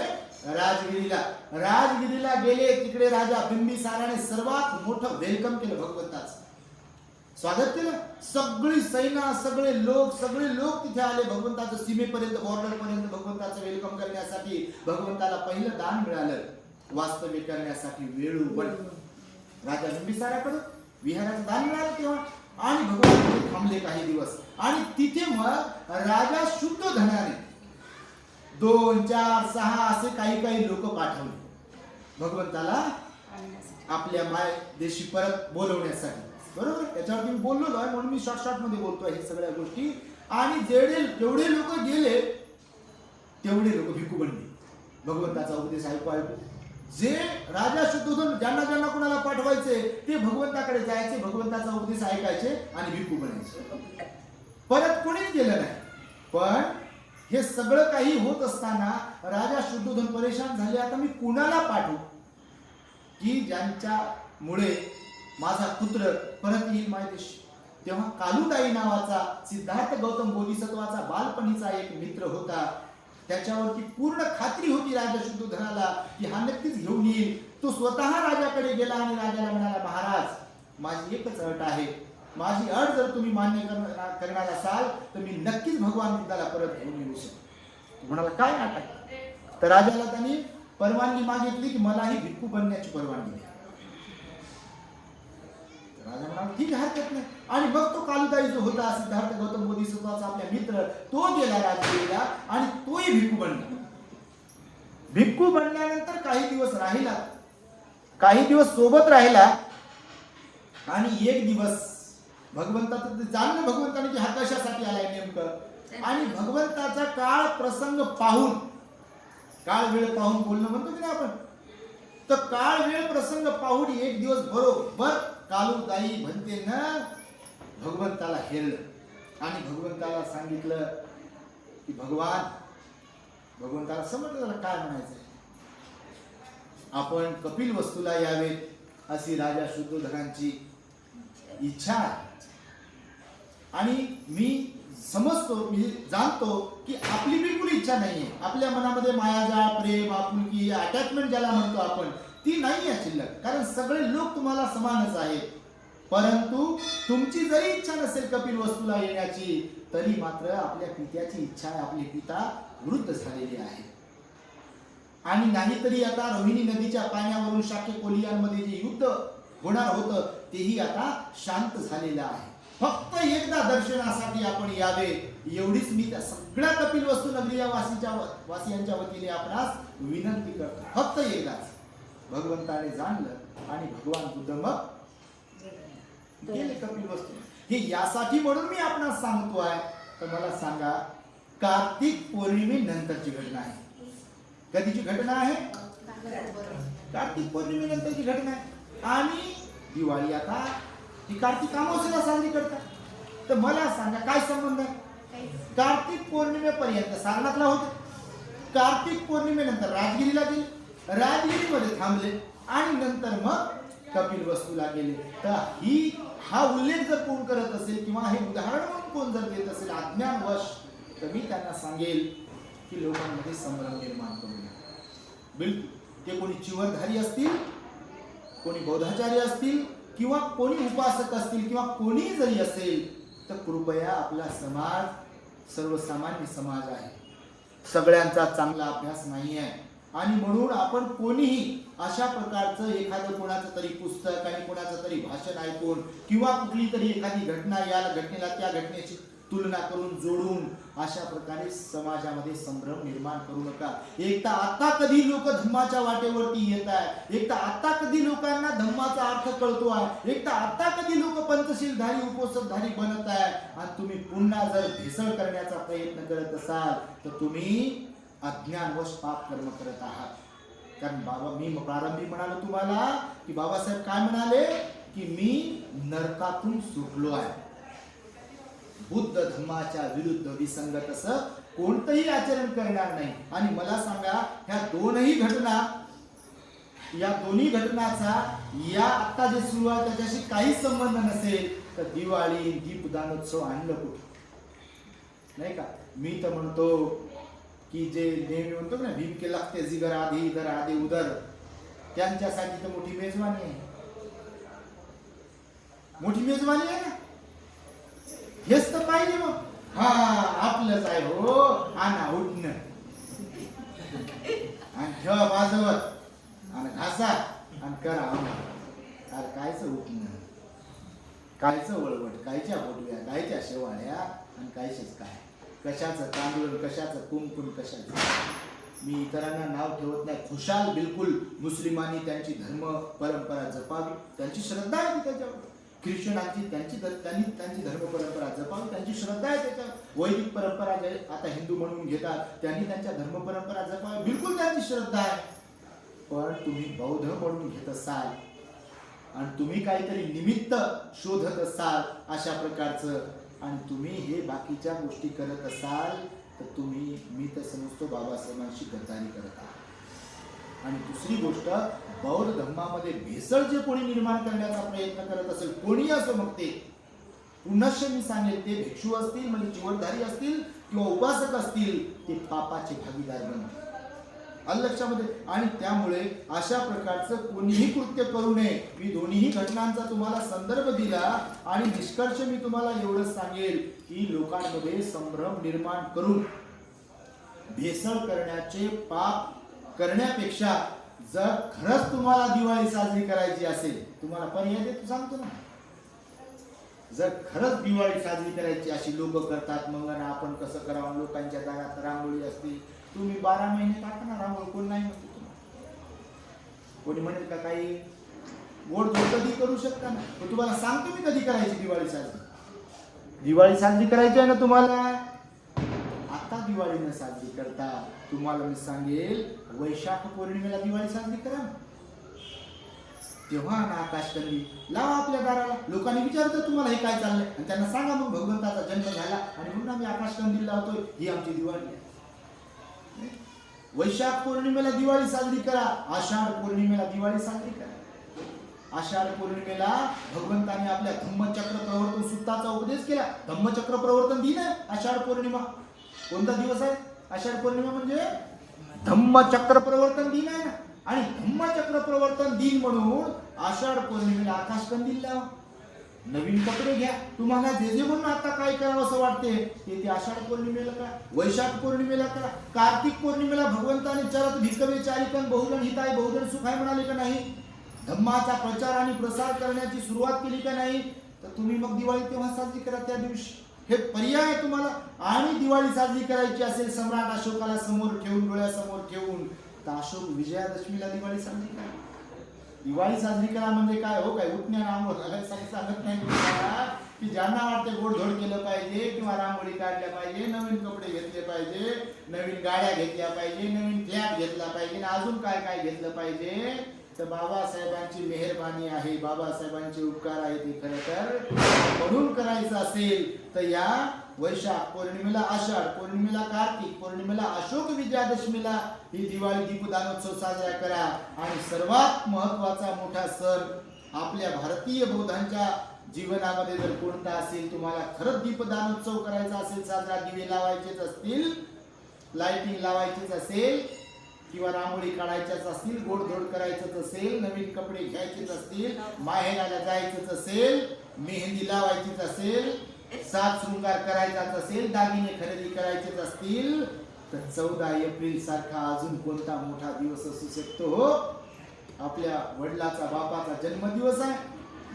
राजगिरीला. राजगिरीला गेले. तिकडे राजा बिंबिसाराने सर्वात मोठं वेलकम केलं, भगवंताचं स्वागत केलं. सगळी सेना, सगळे लोक तिथे आले. भगवंताचं सीमेपर्यंत, बॉर्डर पर्यंत भगवंताचं वेलकम करण्यासाठी. भगवंताला पहिलं दान मिळालं वास्तव्य करण्यासाठी वेळोवेळी राजा बिंबिसाराकडे विहाराचं दान मिळालं तेव्हा. आणि भगवान थांबले काही दिवस. आणि तिथे मग राजा शुद्ध धनाने 2, 4, 6 असे काही लोक पाठवले भगवंताला आपल्या माय देशी परत बोलवण्यासाठी. बरोबर, त्याच्यावरती मी बोललो आहे म्हणून मी शॉर्ट मध्ये बोलतोय हे सगळ्या गोष्टी. आणि जेवढे लोक गेले तेवढे लोक भिक्खू बनले भगवंताचा उपदेश ऐकू. जे राजा शुद्धोधन ज्यांना कोणाला पाठवायचे ते भगवंताकडे जायचे, भगवंताचा उपदेश ऐकायचे आणि भिक्खू बनायचे. परत कोणीच गेलं नाही. पण हे सगळं काही होत असताना राजा शुद्धोधन परेशान झाले. आता मी कुणाला पाठवू की ज्यांच्यामुळे माझा पुत्र परत येईल मायदेशी. तेव्हा कालुताई नावाचा सिद्धार्थ गौतम बोधिसत्वाचा बालपणीचा एक मित्र होता. त्याच्यावरती पूर्ण खात्री होती राजा शुद्धोधनाला की हा नक्कीच घेऊन येईल. तो स्वतः राजाकडे गेला आणि राजाला म्हणाला, महाराज, माझी एकच अट आहे. माझी अट जर तुम्ही मान्य करणार असाल तर मी नक्कीच भगवान बुद्धाला परत घेऊन येऊ शकतो. म्हणाला, काय अट आहे? तर राजाला त्यांनी परवानगी मागितली की मलाही भिक्खू बनण्याची परवानगी द्या. राजा म्हणाला, ठीक आहे, हरकत नाही. आणि मग तो कालुताई जो होता सिद्धार्थ गौतम बोधिसत्वाचा आपला मित्र, तो गेला राजगिरीला आणि तोही भिक्खू बनला. भिक्खू बनल्यानंतर काही दिवस राहिला, काही दिवस सोबत राहिला. आणि एक दिवस भगवंताचं जाणलं भगवंताने की हा कशासाठी आलाय नेमकं. आणि भगवंताचा काळ प्रसंग पाहून, काळ वेळ पाहून बोलणं म्हणतो की नाही आपण, तर काळ वेळ प्रसंग पाहून एक दिवस बरोबर कालुताई म्हणते ना भगवंताला हेरलं आणि भगवंताला सांगितलं की भगवंताला समजलं त्याला काय म्हणायचंय. आपण कपिल वस्तूला यावेत अशी राजा शुद्धोधनांची इच्छा आहे. आणि मी समजतो, मी जाणतो की आपली बिलकुल इच्छा नाहीये. आपल्या मनामध्ये मायाजाळ, प्रेम, आपुलकी, अटॅचमेंट ज्याला म्हणतो आपण, ती नाही आहे शिल्लक. कारण सगळे लोक तुम्हाला समानच आहेत. परंतु तुमची जरी इच्छा नसेल कपिल वस्तूला येण्याची, तरी मात्र आपल्या पित्याची इच्छा आहे. आपले पिता वृद्ध झालेले आहे. आणि नाहीतरी आता रोहिणी नदीच्या पाण्यावरून शाक्य कोलियांमध्ये जे युद्ध होणार होतं तेही आता शांत झालेलं आहे. फक्त एकदा दर्शनासाठी आपण यावे एवढीच मी त्या सगळ्या कपिल वस्तू नगरी वासियांच्या वतीने आपणास विनंती करतो. फक्त एकदाच. भगवंताने जाणलं आणि भगवान बुद्ध मग गेले कपिल वस्तू. हे यासाठी म्हणून मी आपणास सांगतो आहे. तर मला सांगा, कार्तिक पौर्णिमेनंतरची घटना आहे. कधीची घटना आहे? कार्तिक पौर्णिमेनंतरची घटना आहे. आणि दिवाळी आता ही कार्तिक अमावस्येला साजरी करतात. तर मला सांगा, काय संबंध आहे? कार्तिक पौर्णिमेपर्यंत सारनाथला होते. कार्तिक पौर्णिमेनंतर राजगिरीला गेले, राजगिरीमध्ये थांबले आणि नंतर मग कपिल वस्तूला गेले. तर हा उल्लेख जर कोण करत असेल किंवा हे उदाहरण म्हणून कोण जर देत असेल अज्ञानवश, तर मी त्यांना सांगेल की लोकांमध्ये संभ्रम निर्माण करू नये. बिलकुल. ते कोणी चिवरधारी असतील, कोणी बौद्धाचार्य असतील, किंवा कोणी उपासक असतील, किंवा कोणी जरी असेल, तर कृपया आपला समाज सर्वसामान्य समाज आहे. सगळ्यांचा चांगला अभ्यास नाही आहे. आणि म्हणून आपण कोणीही अशा प्रकारचं एखादं कोणाचं तरी पुस्तक आणि कोणाचं तरी भाषण ऐकून किंवा कुठली तरी एखादी घटना, या घटनेला त्या घटनेची तुलना करून जोडून अशा प्रकारे समाजामध्ये संभ्रम निर्माण करू नका. एक तर आता कधी लोक धम्माच्या वाटेवरती येत आहे, एक तर आता कधी लोकांना धम्माचा अर्थ कळतो आहे, एक तर आता कधी लोक पंचशीलधारी उपोषकधारी बनत आहे. आणि तुम्ही पुन्हा जर भेसळ करण्याचा प्रयत्न करत असाल तर तुम्ही अज्ञानवश पाप कर्म करत आहात. कारण बाबा, मी प्रारंभी म्हणालो तुम्हाला की बाबासाहेब काय म्हणाले की मी नरकातून सुटलो आहे. बुद्ध धम्माच्या विरुद्ध विसंगत असं कोणतंही आचरण करणार नाही. आणि मला सांगा, ह्या दोन्ही घटना, या दोन्ही घटनाचा या आता जे सुरू आहे त्याच्याशी काही संबंध नसेल तर दिवाळी, दीपदानोत्सव आणलं कुठे? नाही का? मी तर म्हणतो की जे नेहमी म्हणतो ना, भीम के लागते जिगर आधी इधर आधी उधर, त्यांच्यासाठी तर मोठी मेजवानी आहे. मोठी मेजवानी आहे ना. हेच तर पाहिजे. मग हा आपलंच आहे हो, आणा उठणं आणि ठेवा बाजूवर आणि घासा आणि करा. अरे कायचं उठणं, कायचं वळवट, कायच्या बोटव्या, कायच्या शेवाळ्या आणि कायचेच काय, कशाचं तांदूळ, कशाचं कुंकुम, कशाचं. मी इतरांना नाव ठेवत नाही. खुशाल बिलकुल मुस्लिमांनी त्यांची धर्म परंपरा जपावी, त्यांची श्रद्धा आहे त्याच्यावर. ख्रिश्चनांची त्यांची धर्म परंपरा जपावी, त्यांची श्रद्धा आहे त्याच्यावर. वैदिक परंपरा जे आता हिंदू म्हणून घेतात त्यांनी त्यांच्या धर्म परंपरा जपावी, बिलकुल त्यांची श्रद्धा आहे. पण तुम्ही बौद्ध म्हणून घेत असाल आणि तुम्ही काहीतरी निमित्त शोधत असाल अशा प्रकारचं, आणि तुम्ही हे बाकीच्या गोष्टी करत असाल तर मी तर समजतो बाबासाहेबांशी गद्दारी करत आहात. आणि दुसरी गोष्ट, बौद्ध धर्मामध्ये भेसळ जे कोणी निर्माण करण्याचा प्रयत्न करत असेल, कोणी असो, मग ते पुनश्च मी सांगेल, ते भिक्षू असतील, म्हणजे जीवनधारी असतील किंवा उपासक असतील, ते पापाचे भागीदार बनतील. लक्षामध्ये. आणि त्यामुळे अशा प्रकारचं कोणीही कृत्य करू नये. मी दोन्हीही घटनांचा तुम्हाला संदर्भ दिला आणि निष्कर्ष मी तुम्हाला एवढंच सांगेल की लोकांमध्ये संभ्रम निर्माण करून भेसळ करण्याचे पाप करण्यापेक्षा जर खरंच तुम्हाला दिवाळी साजरी करायची असेल, तुम्हाला पर्याय देतो सांगतो ना, जर खरंच दिवाळी साजरी करायची अशी लोक करतात, मग आपण कसं करावं, लोकांच्या दारात रांगोळी असते, तुम्ही 12 महिने टाका ना रांगोळी, कोण नाही म्हणतो तुम्हाला. कोणी म्हणेल का काही गोड कधी करू शकता ना, पण तुम्हाला सांगतो मी कधी करायची दिवाळी साजरी. दिवाळी साजरी करायची आहे ना तुम्हाला, आता दिवाळी न साजरी करता तुम्हाला मी सांगेल वैशाख पौर्णिमेला दिवाळी साजरी करा. तेव्हा ना आकाशकंदील लावा आपल्या दाराला. लोकांनी विचारतं तुम्हाला हे काय चाललंय, आणि त्यांना सांगा मग भगवंताचा जन्म झाला आणि म्हणून आम्ही आकाशकंदील लावतोय, ही आमची दिवाळी आहे. वैशाख पौर्णिमेला दिवाळी साजरी करा, आषाढ पौर्णिमेला दिवाळी साजरी करा. आषाढ पौर्णिमेला भगवंताने आपल्या धम्मचक्र प्रवर्तन सूत्राचा उपदेश केला. धम्मचक्र प्रवर्तन दिन आहे आषाढ पौर्णिमा. कोणता दिवस आहे आषाढ पौर्णिमा? म्हणजे धम्मचक्र प्रवर्तन दिन आहे ना. आणि धम्मचक्र प्रवर्तन दिन म्हणून आषाढ पौर्णिमेला आकाशकंदील लावा, नवीन कपडे घ्या. तुम्हाला जे म्हणून आता काय करावं असं वाटते ते आषाढ पौर्णिमेला करा, वैशाख पौर्णिमेला करा. कार्तिक पौर्णिमेला भगवंताने चरत भिक्खवे चारिकन बहुजन हिताय बहुजन सुखाय म्हणाले का नाही? धम्माचा प्रचार आणि प्रसार करण्याची सुरुवात केली का नाही? तर तुम्ही मग दिवाळी तेव्हा साजरी करा, त्या दिवशी. हे पर्याय आहे तुम्हाला. आणि दिवाळी साजरी करायची असेल सम्राट अशोकाला समोर ठेवून, डोळ्यासमोर ठेवून, तर अशोक विजयादशमीला दिवाळी साजरी करा. दिवाळी साजरी करा म्हणजे काय हो, काय उठण्या रांगोळी सांगत नाही की ज्यांना वाटते गोडधोड केलं पाहिजे किंवा रांगोळी काढल्या पाहिजे, नवीन कपडे घेतले पाहिजे, नवीन गाड्या घेतल्या पाहिजे, नवीन फ्लॅट घेतला पाहिजे, अजून काय काय घेतलं पाहिजे. तर बाबासाहेबांची मेहरबानी आहे, बाबासाहेबांचे उपकार आहे, ते खरं तर म्हणून करायचं असेल तर या वैशाख पौर्णिमेला, आषाढ पौर्णिमेला, कार्तिक पौर्णिमेला, अशोक विजयादशमीला ही दिवाळी दीपदानोत्सव साजरा करा. आणि सर्वात महत्वाचा मोठा सण आपल्या भारतीय बौद्धांच्या जीवनामध्ये जर कोणता असेल, तुम्हाला खरंच दीपदानोत्सव करायचा असेल साजरा, दिवे लावायचेच असतील, लाइटिंग लावायचीच असेल किंवा रांगोळी काढायच्याच असतील, गोडधोड करायचंच असेल, नवीन कपडे घ्यायचेच असतील, माहेराला जायचंच असेल, मेहंदी लावायचीच असेल, सात शृंगार करायचाच असेल, दागिने खरेदी करायचेच असतील, तर 14 एप्रिल सारखा अजून कोणता मोठा दिवस असू शकतो हो? आपल्या वडिलाचा बापाचा जन्मदिवस आहे,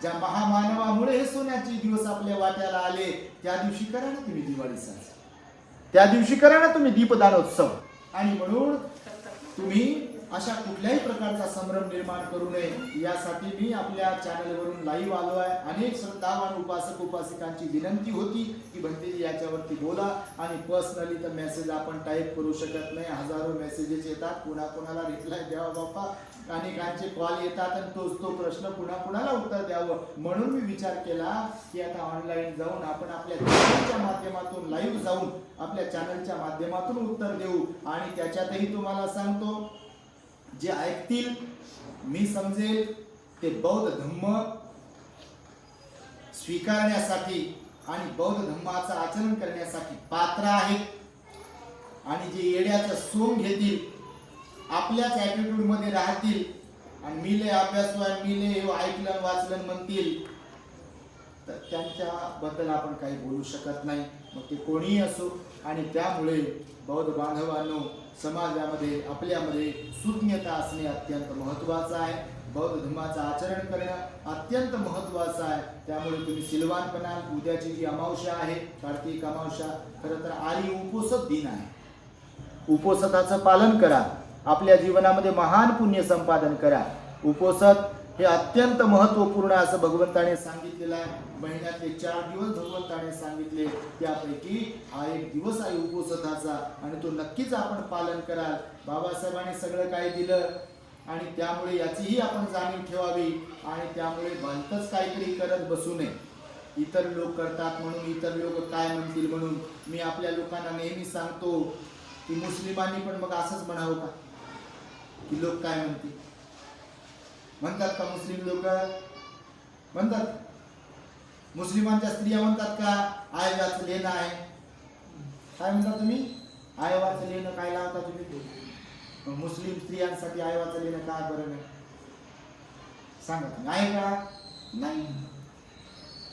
ज्या महामानवामुळे हे सोन्याचे दिवस आपल्या वाट्याला आले, त्या दिवशी करा ना तुम्ही दिवाळी साजरी, त्या दिवशी करा ना तुम्ही दीपदानोत्सव. आणि म्हणून तुम्ही अशा कुठल्याही प्रकारचा संभ्रम निर्माण करू नये यासाठी मी आपल्या चॅनलवरून लाईव्ह आलो आहे. अनेक श्रद्धावान उपासक उपासिकांची विनंती होती की भंतेजी याच्यावरती बोला, आणि पर्सनली तर मेसेज आपण टाईप करू शकत नाही, हजारो मेसेजेस येतात, कोणाला रिप्लाय द्यावा बापा, अनेकांचे कॉल येतात आणि तोच तो प्रश्न पुन्हा उत्तर द्यावं. म्हणून मी विचार केला की आता ऑनलाईन जाऊन आपण आपल्या चॅनलच्या माध्यमातून लाईव्ह जाऊन आपल्या चॅनलच्या माध्यमातून उत्तर देऊ. आणि त्याच्यातही तुम्हाला सांगतो, जे ऐकतील मी समजेल ते बौद्ध धम्म स्वीकारण्यासाठी आणि बौद्ध धम्माचं आचरण करण्यासाठी पात्र आहेत. आणि जे येड्याचं सोंग घेतील, आपल्याच ॲटिट्यूड मध्ये राहतील आणि मी लय अभ्यासवान, मी लय ऐकलं वाचलं म्हणतील, तर त्यांच्याबद्दल आपण काही बोलू शकत नाही, मग ते कोणीही असो. आणि त्यामुळे बौद्ध बांधवांनो, समाजामध्ये आपल्यामध्ये सुज्ञता असणे अत्यंत महत्त्वाचं आहे. बौद्ध धर्माचं आचरण करणं अत्यंत महत्त्वाचं आहे. त्यामुळे तुम्ही सिलवानपणा, उद्याची जी अमावस्या आहे, कार्तिक अमावस्या, खरं तर आर्य उपोषित दिन आहे, उपोषिताचं पालन करा, आपल्या जीवनामध्ये महान पुण्य संपादन करा. उपोषित हे अत्यंत महत्त्वपूर्ण असं भगवंताने सांगितलेलं आहे. महिन्यातले 4 दिवस भगवंताने सांगितले, त्यापैकी हा एक दिवस आहे उपोषिताचा, आणि तो नक्कीच आपण पालन कराल. बाबासाहेबांनी सगळं काय दिलं आणि त्यामुळे याचीही आपण जाणीव ठेवावी. आणि त्यामुळे भलतंच काहीतरी करत बसू नये. इतर लोक करतात म्हणून, इतर लोक काय म्हणतील म्हणून मी आपल्या लोकांना नेहमी सांगतो की मुस्लिमांनी पण मग असंच म्हणावं का की लोक काय म्हणतील? म्हणतात का मुस्लिम लोक? म्हणतात. मुस्लिमांच्या स्त्रिया म्हणतात का आय वाचलेलं आहे? काय म्हणता तुम्ही? आय वाचलेलं काय लावता तुम्ही? मुस्लिम स्त्रियांसाठी आय वाचलेलं काय बरं नाही? सांगा तुम्ही, आहे का? नाही.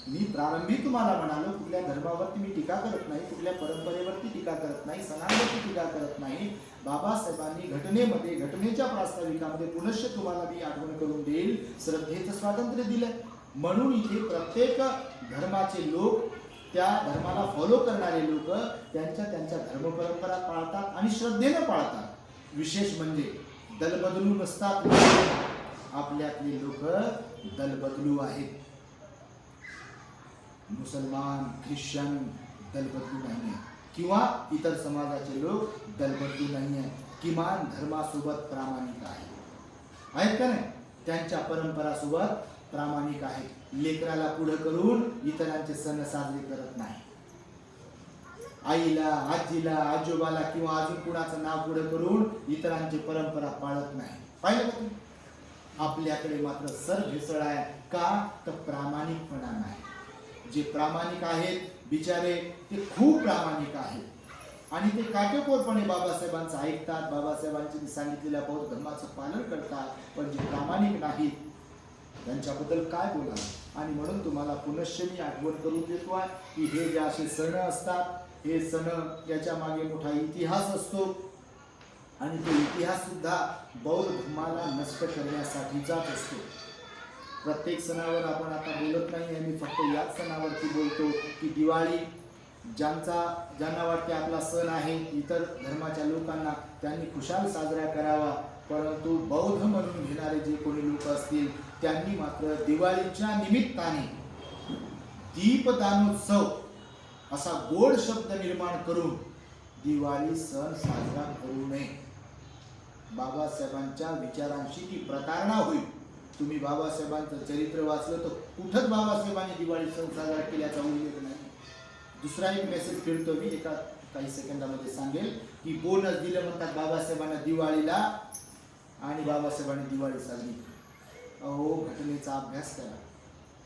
मी प्रारंभी तुम्हाला म्हणालो कुठल्या धर्मावरती मी टीका करत नाही, कुठल्या परंपरेवरती टीका करत नाही, सणांवरती टीका करत नाही. बाबासाहेबांनी घटनेमध्ये, घटनेच्या प्रास्ताविकामध्ये पुनश्च तुम्हाला मी आठवण करून देईल, श्रद्धेचं स्वातंत्र्य दिलं. म्हणून इथे प्रत्येक धर्माचे लोक, त्या धर्माला फॉलो करणारे लोक त्यांच्या त्यांच्या धर्मपरंपरा पाळतात आणि श्रद्धेनं पाळतात. विशेष म्हणजे दलबदलू नसतात. आपल्यातले लोक दलबदलू आहेत. मुसलमान, ख्रिश्चन दलबदलू नाही आहे, किंवा इतर समाजाचे लोक दलबदलू नाही आहे. किमान धर्मासोबत प्रामाणिक आहेत का नाही? त्यांच्या परंपरासोबत प्रामाणिक आहेत. लेकराला पुढे करून इतरांचे सण साजरे करत नाही. आईला, आजीला, आजोबाला किंवा अजून कुणाचं नाव पुढे करून इतरांची परंपरा पाळत नाही. पाहिलं का तुम्ही? आपल्याकडे मात्र सरभेसळ आहे. का? तर प्रामाणिकपणा नाही. जे प्रामाणिक आहेत बिचारे ते खूप प्रामाणिक आहेत आणि ते काटेकोरपणे बाबासाहेबांचं ऐकतात, बाबासाहेबांनी सांगितलेल्या बौद्ध धर्माचं पालन करतात. पण जे प्रामाणिक नाहीत त्यांच्याबद्दल काय बोलावं? आणि म्हणून तुम्हाला पुनश्च मी आठवण करून देतो आहे की हे जे असे सण असतात, हे सण याच्या मागे मोठा इतिहास असतो आणि तो इतिहास सुद्धा बौद्ध धर्माला नष्ट करण्यासाठीचाच असतो. प्रत्येक सणावर आपण आता बोलत नाही, मी फक्त याच सणावरती बोलतो की दिवाळी ज्यांना वाटते आपला सण आहे, इतर धर्माच्या लोकांना त्यांनी खुशाल साजरा करावा. परंतु बौद्ध म्हणून घेणारे जे कोणी लोक असतील त्यांनी मात्र दिवाळीच्या निमित्ताने दीपदानोत्सव असा गोड शब्द निर्माण करून दिवाळी सण साजरा करू नये. बाबासाहेबांच्या विचारांशी ती प्रतारणा होईल. तुम्ही बाबासाहेबांचं चरित्र वाचलं तर कुठंच बाबासाहेबांनी दिवाळी सण साजरा केल्याचा उल्लेख नाही. दुसरा एक मेसेज फिरतो मी, एका काही सेकंदामध्ये सांगेल की बोनस दिलं म्हणतात बाबासाहेबांना दिवाळीला आणि बाबासाहेबांनी दिवाळी साजरी. अहो, घटनेचा अभ्यास करा.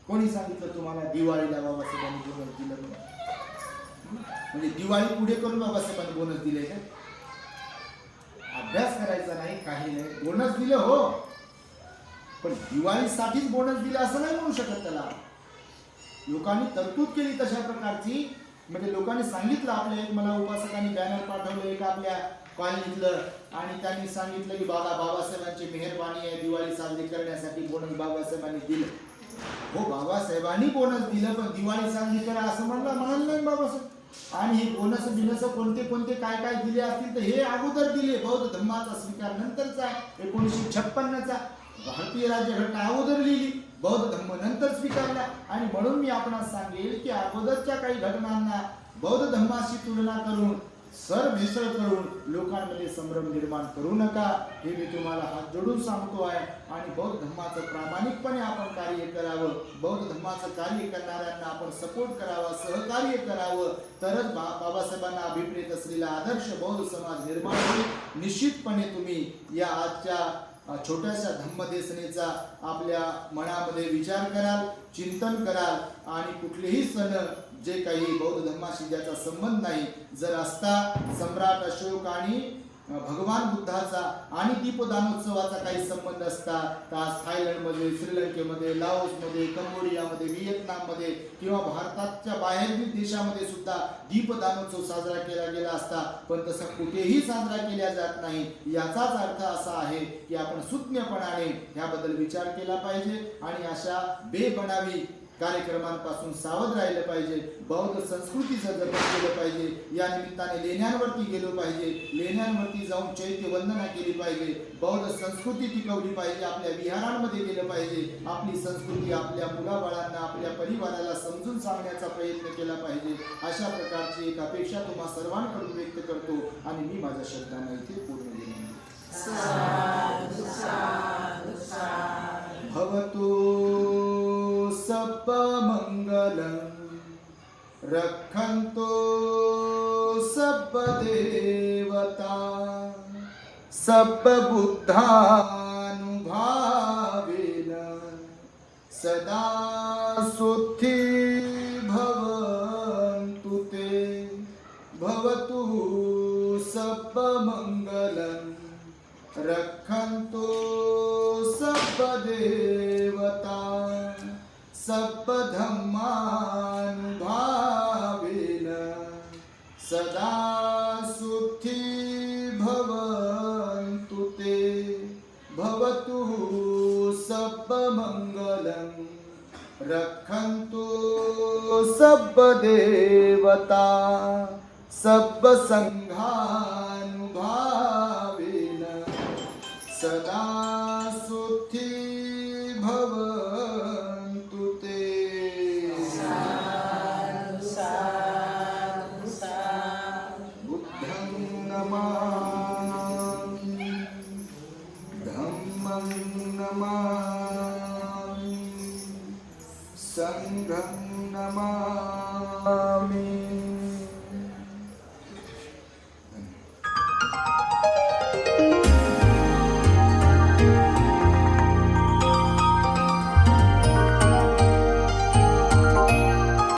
कोणी सांगितलं तुम्हाला दिवाळीला बाबासाहेबांनी बोनस दिलं? म्हणजे दिवाळी पुढे करून बाबासाहेबांनी बोनस दिले का? अभ्यास करायचा नाही, काही नाही. बोनस दिलं हो, पण दिवाळीसाठीच बोनस दिला असं नाही म्हणू शकत. त्याला लोकांनी तरतूद केली तशा प्रकारची. म्हणजे लोकांनी सांगितलं, आपल्या एक मला उपासकांनी बॅनर पाठवलं एक आपल्या कॉलनीतलं आणि त्यांनी सांगितलं की बाबासाहेबांची मेहरबानी आहे, दिवाळी साजरी करण्यासाठी बोनस बाबासाहेबांनी दिलं. हो, बाबासाहेबांनी बोनस दिलं, पण दिवाळी साजरी करा असं म्हणाल नाही बाबासाहेब. आणि हे बोनस बिनस कोणते कोणते काय काय दिले असतील तर हे अगोदर दिले. बौद्ध धर्माचा स्वीकार नंतरचा, 1956चा भारतीय राज्यघटना अगोदर लिहिली, बौद्ध धर्म नंतर स्वीकारला. आणि म्हणून मी आपणास सांगेल की अगोदरच्या काही घटनांना बौद्ध धर्माशी तुलना करून, सरमिसळ करून लोकांमध्ये संभ्रम निर्माण करू नका, हे मी तुम्हाला हात जोडून सांगतो आहे. आणि बौद्ध धर्माचं प्रामाणिकपणे आपण कार्य करावं, बौद्ध धर्माचं कार्य करणाऱ्यांना आपण सपोर्ट करावा, सहकार्य करावं, तरच बाबासाहेबांना अभिप्रेत असलेला आदर्श बौद्ध समाज निर्माण होईल. निश्चितपणे तुम्ही या आजच्या छोट्याशा धम्मदेशनेचा आपल्या मनामध्ये विचार कराल, चिंतन कराल आणि कुठलेही सण जे काही बौद्ध धर्माशी ज्याचा संबंध नाही, जर असता सम्राट अशोक आणि भगवान बुद्धाचा आणि दीपदानोत्सवाचा काही संबंध असता तर आज थायलंडमध्ये, श्रीलंकेमध्ये, लाओसमध्ये, कंबोडियामध्ये, व्हिएतनाममध्ये किंवा भारताच्या बाहेरील देशामध्ये सुद्धा दीपदानोत्सव साजरा केला गेला असता. पण तसा कुठेही साजरा केला जात नाही. याचाच अर्थ असा आहे की आपण सुज्ञपणाने याबद्दल विचार केला पाहिजे आणि अशा बेबनावी कार्यक्रमांपासून सावध राहिलं पाहिजे. बौद्ध संस्कृतीचं जतन केलं पाहिजे. या निमित्ताने लेण्यांवरती गेलो पाहिजे, लेण्यांवरती जाऊन चैत्य वंदना केली पाहिजे, बौद्ध संस्कृती टिकवली पाहिजे, आपल्या विहारांमध्ये गेलं पाहिजे, आपली संस्कृती आपल्या मुलाबाळांना, आपल्या परिवाराला समजून सांगण्याचा प्रयत्न केला पाहिजे. अशा प्रकारची एक अपेक्षा तुम्हा सर्वांकडून व्यक्त करतो आणि मी माझ्या शब्दांना इथे पूर्ण केले. भवतु सब मंगलम रक्षन्तु सब देवता सब बुद्धानुभावेन सदा सुखी भवन्तु ते भवतु सब मंगलम् रक्षन्तु सब देवता सब धम्मानुभावेन सदा सुखी भवन्तु ते भवतु सब मंगलम् रक्षन्तु सब देवता सब संघानुभावेन सदा सुखी भवन्तु ते। बुद्धं नमामि धम्मं नमामि संघं नमामि।